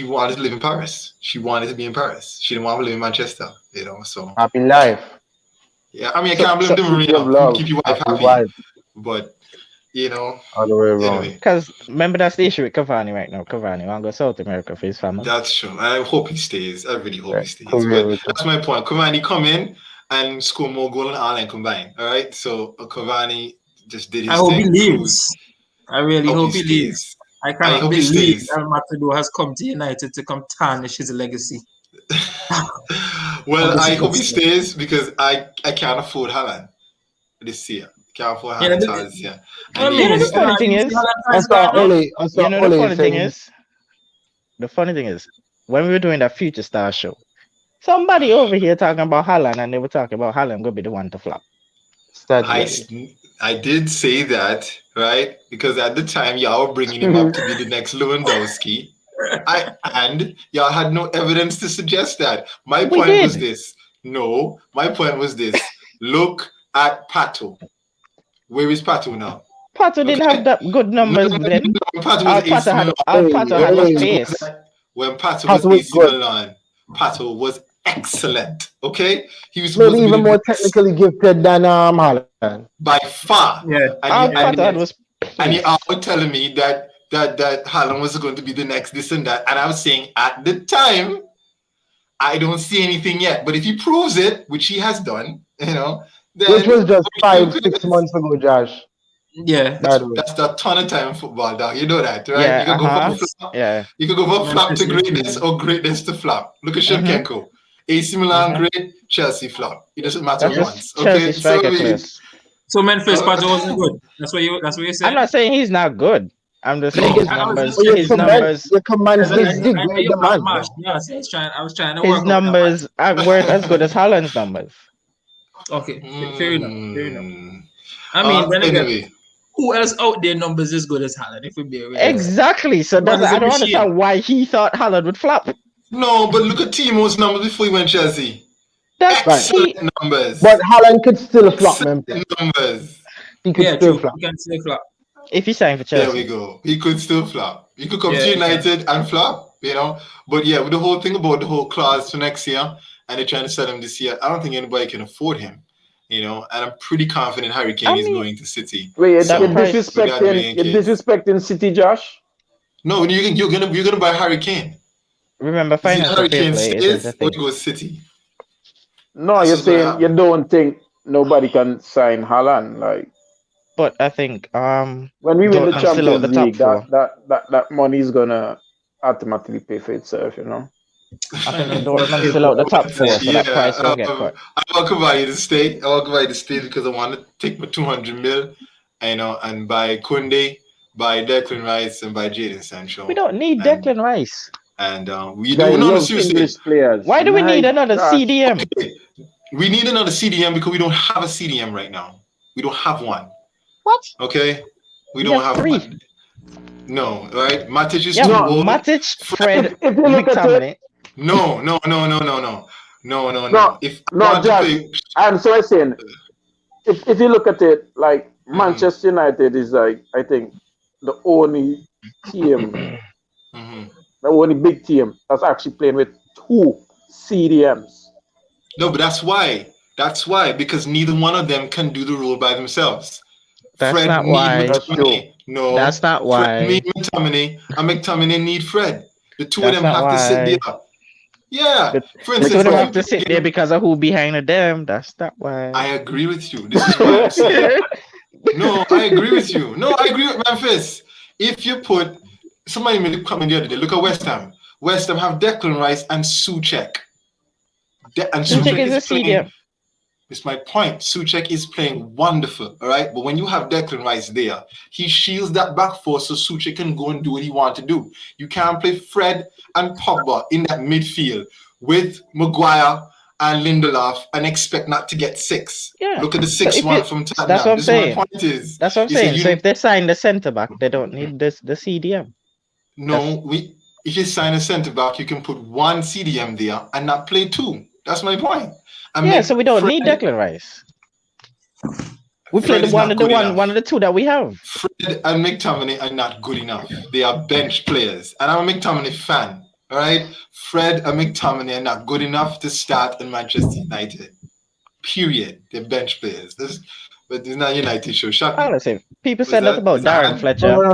wanted to live in Paris. She wanted to be in Paris. She didn't want to live in Manchester. So happy life, yeah. I mean, I So can't blame so them, City of Marina. love. Keep your wife happy happy, wife, but you know, all the way around. anyway. because remember that's the issue with Cavani right now. Cavani want to go South America for his family. That's true. I hope he stays. I really hope Yeah, he stays. career But with that's my point. Cavani come in and score more goal than Ireland combined. All right. So Cavani just did I his hope he thing. Proved. leaves. I really Hope he hope he leaves. stays. I I cannot hope he believe stays. El Matador has come to United to come tarnish his legacy. Well, I'm I hope he disgusted. stays because I can't afford Haaland this year. Can't afford Yeah, Haaland this year. I I You mean, know need. the funny thing you see how is, that I price saw gone up? Ole. I saw you know the Ole funny thing saying, is, the funny thing is, when we were doing that Future Star show, somebody over here talking about Haaland, and they were talking about Haaland gonna be the one to flop. I, strategy. I did say that, right? Because at the time y'all were bringing him up to be the next Lewandowski. And y'all had no evidence to suggest that. My We point was did. this. No, my point was this. Look at Pato. Where is Pato now? Pato didn't have Okay? that good No, numbers then. Pato was AC Milan. Pato Hey, had was hey, pace. When Pato Pat was was AC good. Milan, Pato was excellent. Okay? He was Maybe supposed to be even the more next technically gifted than Haaland. by far. Yeah. And All you Yeah, Pato had and, was and you pace. are telling me that Haaland was going to be the next this and that. And I was saying at the time, I don't see anything yet. But if he proves it, which he has done, Which then was just okay, 5-6 months ago, Josh. yeah. By the way. that's a ton of time in football, dog. You know that, right? You Yeah, could go from Yes. flop, yeah. you could go from flop to Manchester greatness United. or greatness to flop. Look at Mm-hmm. Shevchenko. AC Milan Mm-hmm. great, Chelsea flop. It doesn't matter That's once. just Chelsea Okay. So striker I mean, class. So Memphis uh, Pato wasn't good. That's what you're I'm saying? not saying he's not good. I'm just saying Because I was just well, checking. his I mean, numbers, you command because his I degree you have demand, match. bro. Yes, I was trying to his work out that match. numbers weren't as good as Haaland's numbers. Okay, fair enough. Fair enough. hmm. I mean, then again, Anyway, who else out there numbers as good as Haaland? If we be realistic, Exactly. So man that's is a I don't machine. understand why he thought Haaland would flop. no, but look at Timo's numbers before he went Chelsea. That's Right. he. Excellent numbers. But Haaland could still flop Excellent Memphis. numbers. He could Yeah, still true. flop. You can say flop. If he signed for There we Chelsea, go. He could still flop. He could come Yeah, to you can. United and flop. But yeah, with the whole thing about the whole clause for next year, and they're trying to sell him this year, I don't think anybody can afford him. And I'm pretty confident Harry Kane I is mean going to City. Wait, you're that So price. with that being disrespecting the you're case, disrespecting City, Josh. no, you're gonna buy Harry Kane. Remember, Is it financial Harry fair Kane play isn't a stays or he thing. goes City? No, That's you're what's gonna saying you happen. don't think nobody can sign Haaland. Like But I think when we win the Dortmund still out the Champions top League, that four. that money is gonna automatically pay for itself. I Man, think them Dortmund fucking still out the top people. four, so that price Yeah, don't get cut. I want Cavani to stay. I want Cavani to stay because I want to take my 200 mil, and buy Kunde, buy Declan Rice, and buy Jadon We Sancho. don't need And Declan Rice. we do Guy no love seriously. English players. Why do we need My another gosh. CDM? We need another CDM because we don't have a CDM right now. We don't have one. What? Okay, we You don't have have three. one. No, right? Matic is You have too No, old. Matic, Fred, if you look at it, McTominay. No. no, If you no, want to Josh. play, I'm sorry saying if you look at it, like Mhm, Manchester United is like I think the only team, mhm. the only big team that's actually playing with two CDMs. No, but that's why. That's why, because neither one of them can do the role by themselves. That's Fred not need why. That's true. McTominay. No, That's not Fred need why. McTominay, and McTominay need Fred. The two of That's them not have to sit there. why. Yeah. For The two of instance, them if have you to play sit a there game, because of who behind them. That's not I why. agree with you. This is why I'm saying. No, I agree with you. No, I agree with Memphis. If you put somebody made a comment the other day, look at West Ham. West Ham have Declan Rice and Suchek. And Suchek Suchek is a is playing. CDM. It's my point. Suchek is playing wonderful, all right? But when you have Declan Rice there, he shields that back four so Suchek can go and do what he wants to do. You can't play Fred and Pogba in that midfield with Maguire and Lindelof and expect not to get 6. Yeah. Look at the So 6-1 from Tottenham. that's what I'm This is what my saying. point is. That's what I'm You say saying. you So didn't- if they sign the centre back, they don't need the CDM. No, if you sign a centre back, you can put one CDM there and not play 2. That's my point. And Yeah, make so we don't Fred- need Declan Rice. We play Fred the is one not of the good one enough. one of the two that we have. Fred and McTominay are not good enough. They are bench players. And I'm a McTominay fan. All right? Fred and McTominay are not good enough to start in Manchester United. Period. They're bench players. But it's not United show. Shocking. Honestly, people Was said that about is that Darren hand? Fletcher. No,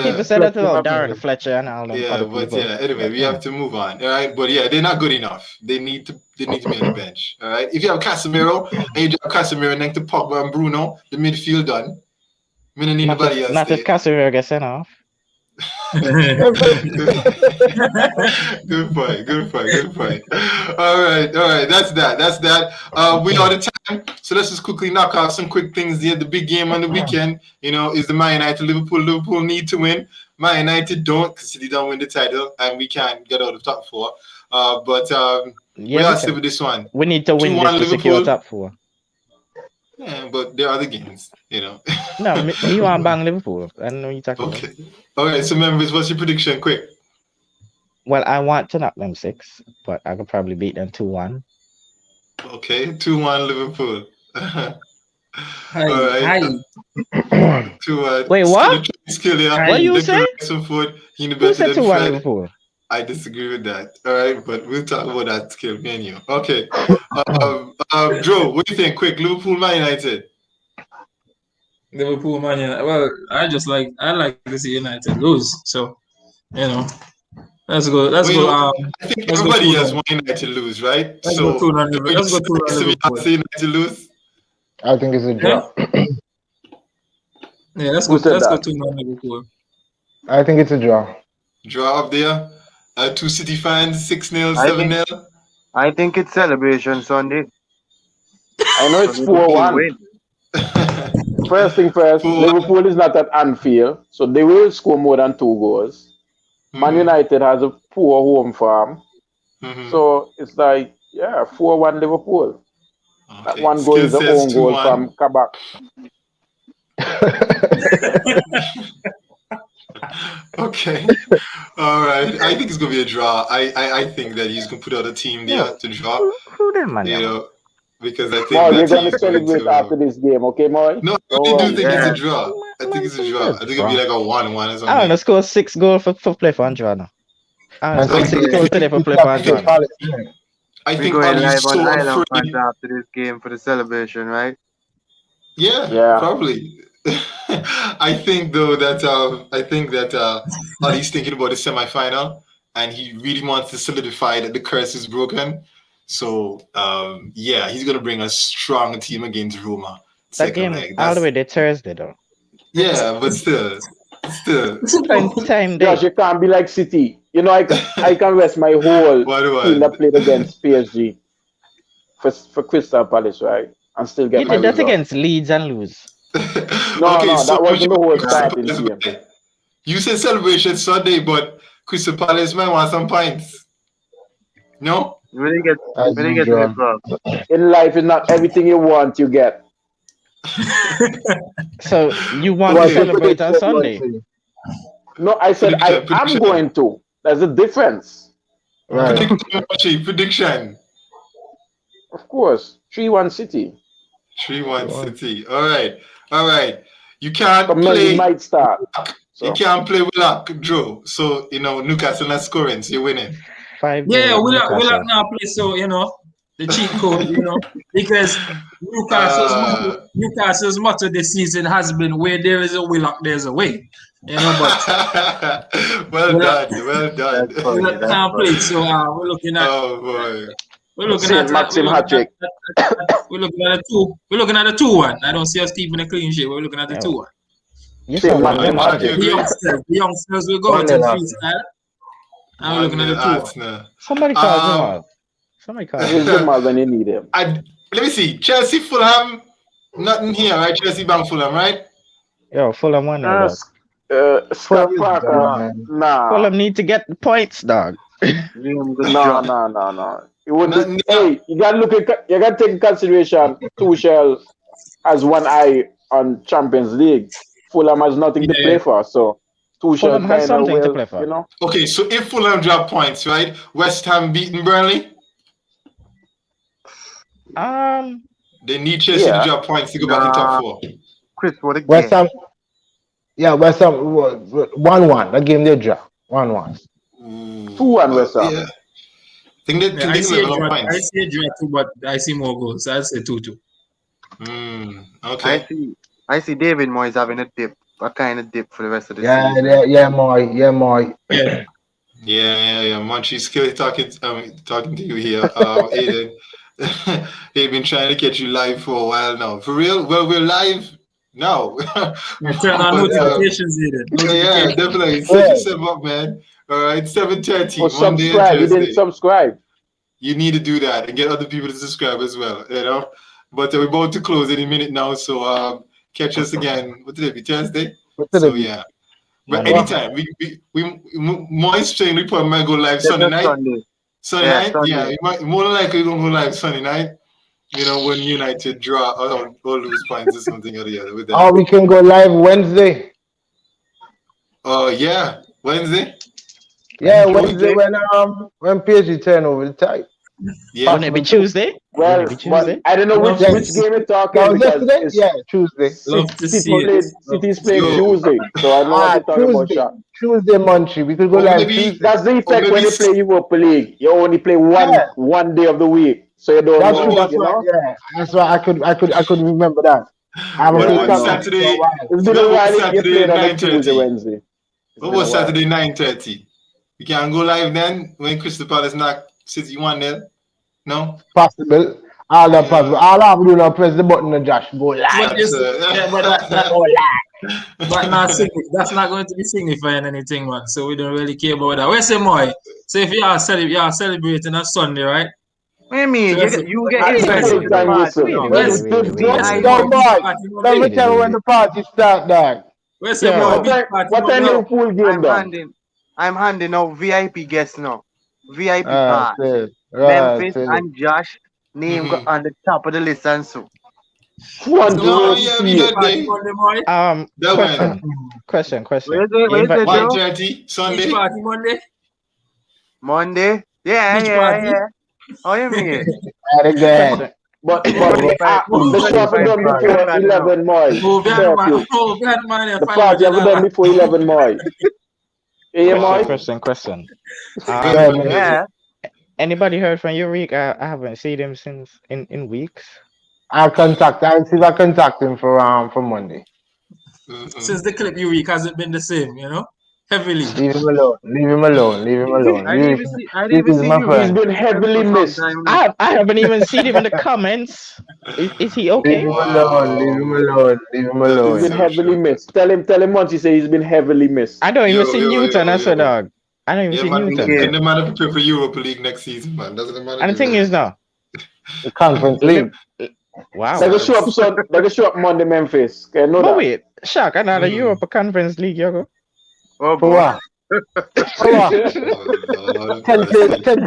People said that about Fletcher, Darren Fletcher and all them Yeah, other but people. yeah, anyway, But we yeah. have to move on. All right. But yeah, they're not good enough. They need to be on the bench. All right. If you have Casemiro and you have Casemiro next to Pogba and Bruno, the midfield done. We don't need nobody else. Not if Casemiro gets sent off. Good point. All right. That's that. We are the time, so let's just quickly knock out some quick things here. The big game on the weekend, is the Man United Liverpool. Liverpool need to win. Man United don't, because they don't win the title, and we can't get out of top 4. But we are still with this one. We need to win 2-1 this to secure Liverpool. top 4. Yeah, but there are other games, No, me want bang Liverpool. I don't know what you're talking Okay. All right. So, members, what's your prediction? Quick. Well, I want to knock them 6, but I could probably beat them 2-1. Okay, 2-1 Liverpool. Hi. All right. 2-1. Wait, what? Skill, yeah. What you Declan say? Rice some food. Who said 2-1 Liverpool? I disagree with that. All right, but we'll talk about that skill, me and you. Okay. Joe, what do you think? Quick, Liverpool, Man United. Liverpool, Man United. Well, I like to see United lose. So, let's go. Let's go. I think let's go everybody 2-1. has one United lose, right? Let's So, go 2-1. Let's go 2-1 Liverpool. say United lose. I think it's a draw. Yeah, let's Who go. said Let's go that? 2-1 Liverpool. I think it's a draw. Draw up there. 2 City fans, 6-0, I 7-0. I think it's celebration Sunday. I know it's So Liverpool 4-1. win. First thing first, 4-1. Liverpool is not at Anfield, so they will score more than 2 goals. Man United has a poor home form, Mhm. so it's like, 4-1 Liverpool. That Okay. one goal Skill is the says own goal 2-1. from Kabak. Okay. All right. I think it's gonna be a draw. I think that he's gonna put out a team there to draw. Who them, man? Because I think Moy, we're that going to he's going celebrate to. after this game, okay, Moy? No, I Don't really do worry. think it's Yeah. a draw. I think it's a draw. I think it'll be like a 1-1 or something. I don't know, score 6 goals for play for Andrea. I don't know, 6 goals today for play for Andrea. I We're think going Ollie's live on so Island afraid. fans after this game for the celebration, right? Yeah. Probably. I think though that Ollie's thinking about the semi-final, and he really wants to solidify that the curse is broken. So he's gonna bring a strong team against Roma. That game all the way to Thursday though. Yeah, but still. Time Josh, day. you can't be like City. I can rest my whole team that played against PSG for Crystal Palace, right? And still get You my did that result. against Leeds and lose. No, that wasn't the whole starting team. You said celebration Sunday, but Crystal Palace might want some pints. No? Really get this wrong. In life, it's not everything you want, you get. So you want to celebrate on Sunday? No, I said I am going to. There's a difference. Right. Prediction. Of course. 3-1 City. 3-1 City. All right. You can't But play. Mendy might start. You can't play with luck, Joe. So Newcastle not scoring, so you're winning. 5 Yeah, goals, we Newcastle. like now play so the cheat code, because Newcastle's motto this season has been where there is a Willock, there's a way. But well done. we like now play, so we're looking at. Oh boy. We're looking St. at Maxim hat-trick. We're looking at a 2-1. I don't see us keeping a clean sheet. We're looking at the 2-1. You St. saw Maxim that. hat-trick. The youngsters will go to freestyle. And we're looking at the 2-1. Somebody called Jamal. He's Jamal when you need him. Let me see. Chelsea, Fulham, nothing here, right? Chelsea, Bank, Fulham, right? Yo, Fulham won that, dog. Scott Parker, nah. Fulham need to get the points, dog. No. It would be, Nothing. hey, you got to you got to take in consideration Tuchel has one eye on Champions League. Fulham has nothing to play Yeah. for, so Tuchel Fulham has kind of something to will, play for. you know. Okay, so if Fulham drop points, right? West Ham beating Burnley. They need Chelsea to Yeah, drop points to go back in top Nah, four. Chris, what a West game. Ham, yeah, West Ham 1-1. That game they draw 1-1. 2-1 West Ham. Yeah. Think they I can see a level on draw. I points. see a draw too, but I see more goals. I'll say 2-2. Okay. I see David Moyes having a kind of dip for the rest of the Yeah, season. Moy. Yeah. Yeah. Munchie's still talking to you here, Aiden. They've been trying to catch you live for a while now. For real? Well, we're live now. Yeah, turn on But, notifications, Aiden. yeah, Notifications. definitely. Set Yeah. yourself up, man. All right, 7:30 Oh, Monday and subscribe. You didn't Thursday. subscribe. You need to do that and get other people to subscribe as well. But we're about to close any minute now, so catch us again. What did it be? Thursday. So yeah. But Monday. anytime we Moist saying we probably might go live Sunday Just night. Sunday. Sunday Yeah, night, Sunday. yeah. You might more than likely gonna go live Sunday night. When United draw or lose points or something or the other with that. Or we can go live Wednesday. Yeah, Wednesday. Yeah, Tuesday. when PSG turn over the tie. Yeah. Wouldn't it be Tuesday? Well, Wouldn't it be Tuesday? but I don't know which Yes. game you're talking That was because yesterday? it's Yeah, Tuesday. Love to see it. City's playing Yo. Tuesday, so I don't know what you're talking about, Tuesday. Shaq. Tuesday, Munchie. We could go Or live maybe- Tuesday. That's the effect maybe when you play Europa League. You only play one day of the week, so you don't That's know. true. That's you right. know, Yeah, that's right. I could remember that. I haven't What played about Champions Saturday? League for a while. it's been a Well, while. You Saturday, played on a 9:30. Tuesday, Wednesday. It's What been a was while. Saturday 9:30? We can go live then when Crystal Palace knock City 1-0? No? Possible. All that possible. All I have to do now press the button and Josh go live. But That's, but that, Go live. but not that's not going to be signifying anything, man. So we don't really care about that. Where's the Moy? So if you are celebrating on Sunday, right? What do you mean? You get That's invited the to the time party. whistle. Wait a No. minute, Where's wait a minute, wait a where's minute. the No, boy? boy. Beach party Let Monday? me tell you when the party start, dog. Where's the Yeah. boy? What Beach time? party What time Monday? Liverpool game done? I'm handing out VIP guests now. VIP pass. Right, Memphis right. and Josh name got on the top of the list and so. One So No, to yeah, see we it. that party day. Monday, boy. That Question. one. Where's it, Invite- Joe? 1:30 Sunday. Beach party Monday. Monday? Yeah. How you mean? And again. Question. But Monday, the show have done before 11 Moy. Oh, man, Curfew. man, The party have done before 11 Moy. Hey, Moy. Question. Yeah. Anybody heard from Eureka? I haven't seen him since in weeks. I'll see if I contact him for Monday. Since the clip you week hasn't been the same, heavily. Leave him alone. I didn't even see. I didn't This even is see my you. friend. He's been heavily missed. I haven't even seen him in the comments. Is he okay? Leave him alone. He's been heavily missed. Tell him, Monty say he's been heavily missed. I don't even Yo, see yo, Newton yo, as a yo. dog. I don't even Yeah, see man. Newton. Yeah. And the man prepare for Europa League next season, man. That's what the man. And the thing is now, The Conference League. wow. They can show up Monday, Memphis. Okay, know But that. wait, Shaq, another Europa Conference League, you go. Oh For boy. what? For what? 10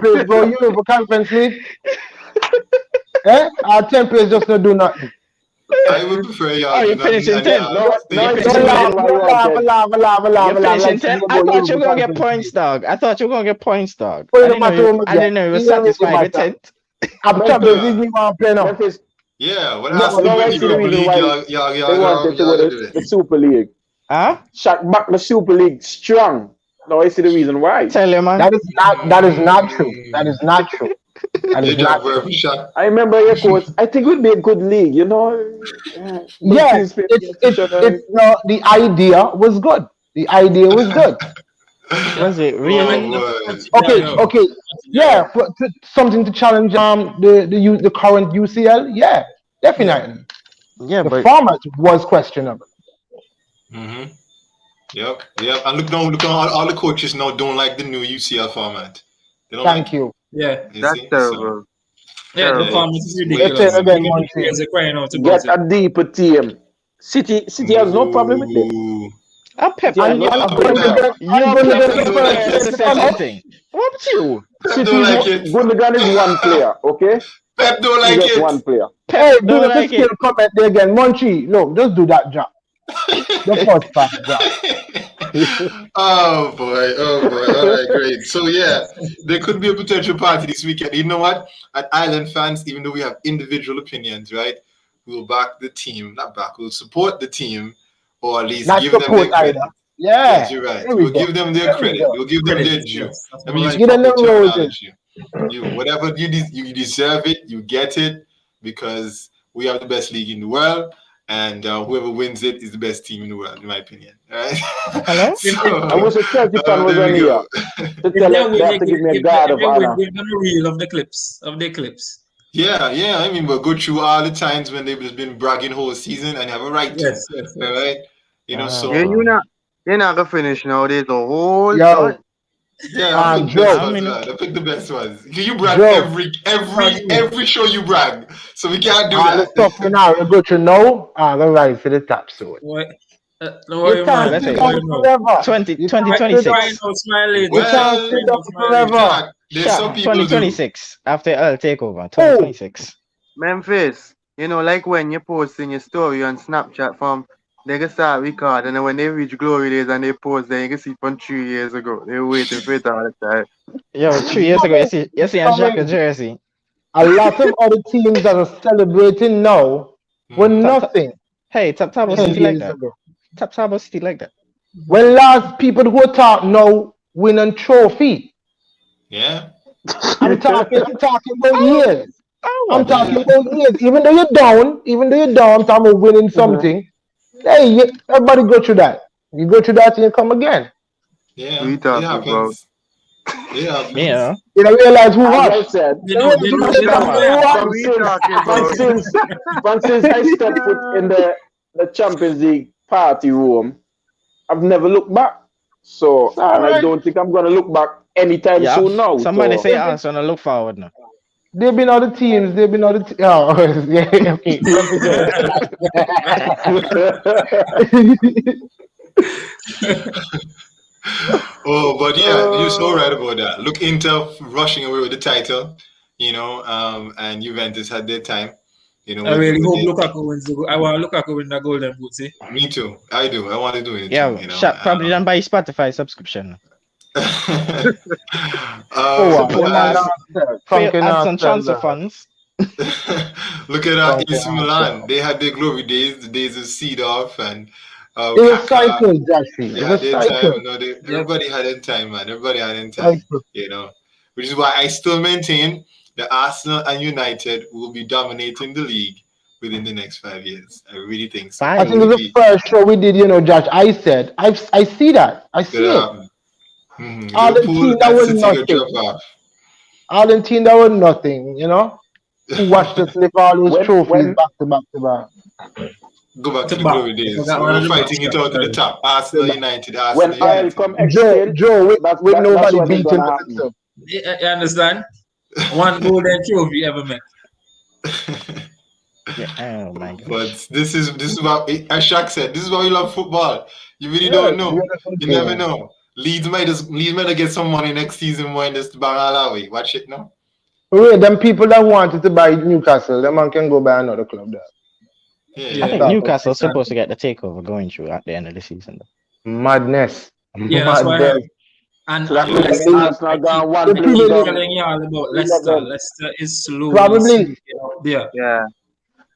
players go Europe Conference League. Our 10 players just not do nothing. I would prefer y'all. Oh, you're finishing 10. No, it's Don't the laugh, reason why you want it. You're finishing 10. I thought you were going to get points, dog. I thought you were going to get points, dog. Well, I no didn't know matter you, what I didn't know you were it doesn't satisfied with matter. 10th. I'm Champions League, we want to play now. Memphis, Yeah, what No, else to do no, I with see the Europa reason League? why Y'all they wanted to go do to the this. Super League. Huh? Shaq back the Super League strong. Now I see the reason why. Tell you, man. That is not true. That is not true. That They is not drop true. where shot. I remember your coach. I think it would be a good league, Yes, no, the idea was good. The idea was good. Was it really? Okay. Yeah, something to challenge the current UCL. Yeah, definitely. Yeah, The but format was questionable. Mm-hmm. Yep. And look now, all the coaches now don't like the new UCL format. They don't Thank like you. Yeah. it, That's see? terrible. Yeah, the Yeah. format is Let's ridiculous. say again, Even one the players are crying out about Get it. a deeper team. City has no problem with it. Ooh. I'm Pep. Yeah, And no, and Oh, Pep. You're Gundogan Pep is and the don't first like Spurs player say it. the to come same up. thing. What's you? Pep don't City's like it. Gundogan is one player, okay? Pep don't He's like just it. one player. Hey, Pep do don't the like skill it. comment there again. Munchie, look, just do that drop. The first part drop. Oh boy, oh boy. All right, great. So yeah, there could be a potential party this weekend. You know what? At Island fans, even though we have individual opinions, right? We'll back the team, not back. We'll support the team, or at least Not give them support their either. credit. Yes, Yeah, you're right. there we We'll go. give them their There we credit. go. We'll give them their Credit, due. yes, that's Let more me use like Give it. them proper the roses. terminology. You whatever you deserve it. You get it because we have the best league in the world, and whoever wins it is the best team in the world, in my opinion. All right. Hello? I So wish a Chelsea fan was there on we here go. to If tell they us they win, have to give me a guard if of they win, honor. give them a reel of the clips. Yeah, yeah. I mean, we'll go through all the times when they've just been bragging whole season and have a right to. All Yes. right. You know, Ah, Yeah, so boy. you're not gonna finish now. There's a whole Yo, ton. yeah, I'll pick the best Joe, How ones, many? man. I'll pick the best ones. You brag Joe, every show you brag. So we can't do all the that. stuff you now you go to know, I'm gonna rise to the top soon. What? No You worry, can't man. Let's sit No say down worry, no. forever. 20, You Try, can't sit down. try 2026. now, smile You later. can't Well, Try sit now, down smile later. forever. Jack, there's Sharp. some people do. 2026. After L takeover. Oh, 2026. Memphis, like when you posting your story on Snapchat from they can start record and then when they reach glory days and they post then you can see from 3 years ago. They're waiting for it all the time. Yo, 3 years ago, you see a Xhaka coming. jersey. A lot of other teams that are celebrating now were Hmm. nothing Hey, Tabo 10 City like years that. ago. Tabo City like that. When last people who talk now win a trophy. Yeah. I'm talking about years. Oh, I'm what? talking Yeah. about years. Even though you're down, I'm talking about winning something. Hey, everybody go through that. You go through that and you come again. Yeah. We It talking about. happens. It happens. Yeah. You don't realize who As I hush. said, They You know, realize they who know, Hush, they know hush. what Baba. they have. from We since talking from about. since from since I stepped foot in the Champions League party room, I've never looked back. It's So, all and I right. don't think I'm gonna look back anytime Yeah. soon now. Somebody So, say us and I look forward now. They've been other teams. They've been other. Oh, yeah, okay. Let me go. Oh, but yeah, you're so right uh, about that. Look, Inter rushing away with the title, and Juventus had their time, I really with hope the. Lukaku wins. I want Lukaku win the Golden Boot. See? Me too. I do. I want to do it too. Yeah, probably done by Spotify subscription. Oh, wow. Support Them man us. downstairs. Fail Funkin' add some transfer downstairs. funds. Look at Funkin' AC Milan. downstairs. They had their glory days, the days of Seedorf and It's a Kaká. cycle, Jeffrey. They It's had a their cycle. time. No, Yep. everybody had their time, man. Everybody had their time. Cycle. Which is why I still maintain that Arsenal and United will be dominating the league within the next 5 years. I really think so. I think Five. it's the first show we did, Josh. I said, I see that. I see it. All the Liverpool team that and was City will drop nothing. off. All the team that was nothing, who watched us lift all those when trophies when back to back to back. Go back To to the back. glory I days. forgot We one were of the backs. fighting it out to the top. Arsenal United, when Arsenal I'll United. come Joe, extinct, with that's nobody when it's beating gonna us happen. itself. You understand? One golden trophy ever met. Yeah. Oh my But gosh. this is what, as Shaq said, this is why we love football. You really Yes, don't know. beautiful You never thing. know. Leeds might get some money next season when this bang all away. Watch it now. Wait, them people that wanted to buy Newcastle, them man can go buy another club there. I Yeah. think Start up. Newcastle's supposed to get the takeover going through at the end of the season. Madness. Yeah, that's why I Madness. heard. And So that and means Leicester, Arsenal gone one The I place keep Premier League, down telling y'all about Leicester. 11. Leicester is slowly probably. sneaking out there. Yeah.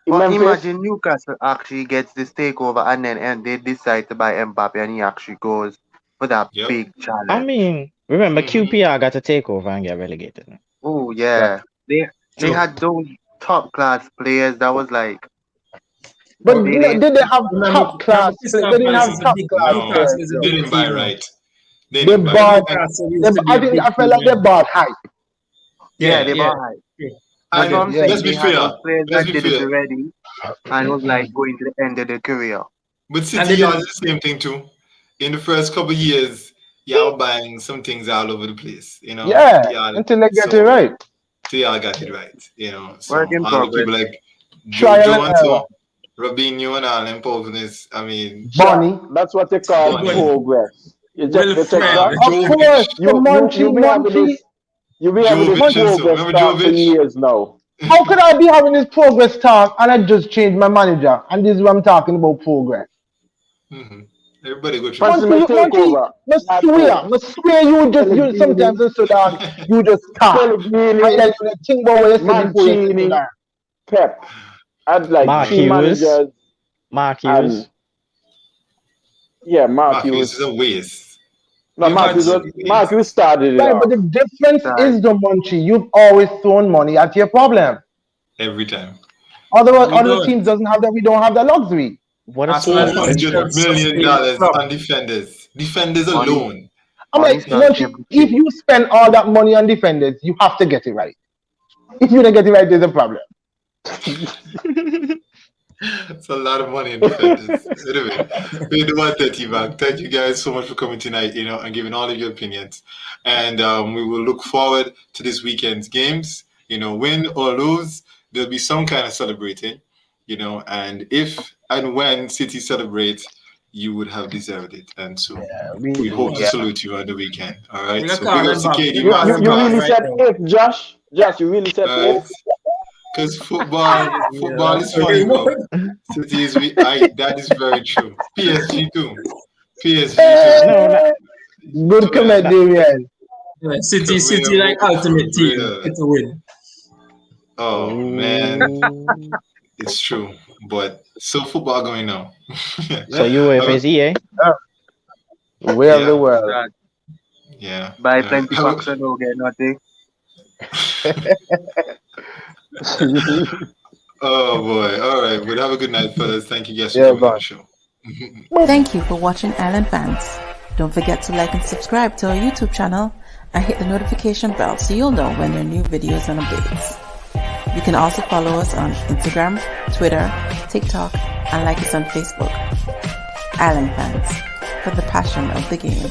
In But Memphis, imagine Newcastle actually gets this takeover and they decide to buy Mbappe and he actually goes for that Yep. big I challenge. mean, remember Mhm. QPR got to take over and get relegated. Oh yeah. They True. had those top class players that was like But But they did they have remember, top class? They Crystal didn't Palace have is a top big class No, Newcastle players. is a they Though. big didn't buy team now. right. They They didn't buy But right. bought. Newcastle used to be I a think big I felt team like they then. bought hype. yeah, they Yeah. bought high. True. That's And what I'm Yeah. let's saying. be They had fair. those players Let's that be did it fair. already and was like going to the end of their career. But And City they y'all did did the same thing too. In the first couple of years, y'all buying some things all over the place. Yeah, Y'all until they get it so right. y'all got it right. So Work in all the progress. people like Trial and Joe and error. so Robinho and all important is, I mean, Bonnie. That's what they call Bonnie. progress. You check Wilfred. that? Of Jovic. course, the You be having Munchie. this. You be having this Jovic and so. progress Remember talk for Jovic? years now. How could I be having this progress talk and I just changed my manager? And this is what I'm talking about progress. Mm-hmm. Everybody go through Fancy this. me Munchie, take over. must swear you sometimes you sit down, you just talk. And then Pellegrini, you think about what you said before you sit Mancini, down. Pep. I'd like Mark three Hughes. managers Mark and Hughes. yeah, Mark Matthews Hughes. is a waste. No, You've Mark had- Hughes started it Right, but off. the difference Right. is the Munchie. You've always thrown money at your problem. Every time. Other We don't. teams doesn't have that. We don't have that luxury. What a Arsenal team. has $400 million club. on defenders. Defenders Money. alone. I'm like, Money's not Munchie, everything. if you spend all that money on defenders, you have to get it right. If you don't get it right, there's a problem. It's a lot of money in defenders. Anyway, we do want that, T-Bag. Thank you guys so much for coming tonight, and giving all of your opinions. And we will look forward to this weekend's games. Win or lose, there'll be some kind of celebrating, and if and when City celebrates, you would have deserved it. And so we hope to salute you on the weekend. All right. We So got big ups to Mbappe. KD. You got You Mbappe. really Right said now. if, Josh. Josh, you really said if. Because football is funny, bro. City is that is very true. PSG too. No, Good comment, Damian. Yeah, City like ultimate team. It's a win. Oh man, it's true. But so football going now. So UEFA is EA. Where of the world? Yeah. Buy plenty bucks and don't get nothing. Oh boy. All right. Well, have a good night, fellas. Thank you guys for Yeah, coming on bye. the show. Thank you for watching Island Fans. Don't forget to like and subscribe to our YouTube channel and hit the notification bell so you'll know when there are new videos and updates. You can also follow us on Instagram, Twitter, TikTok, and like us on Facebook. Island Fans, for the passion of the game.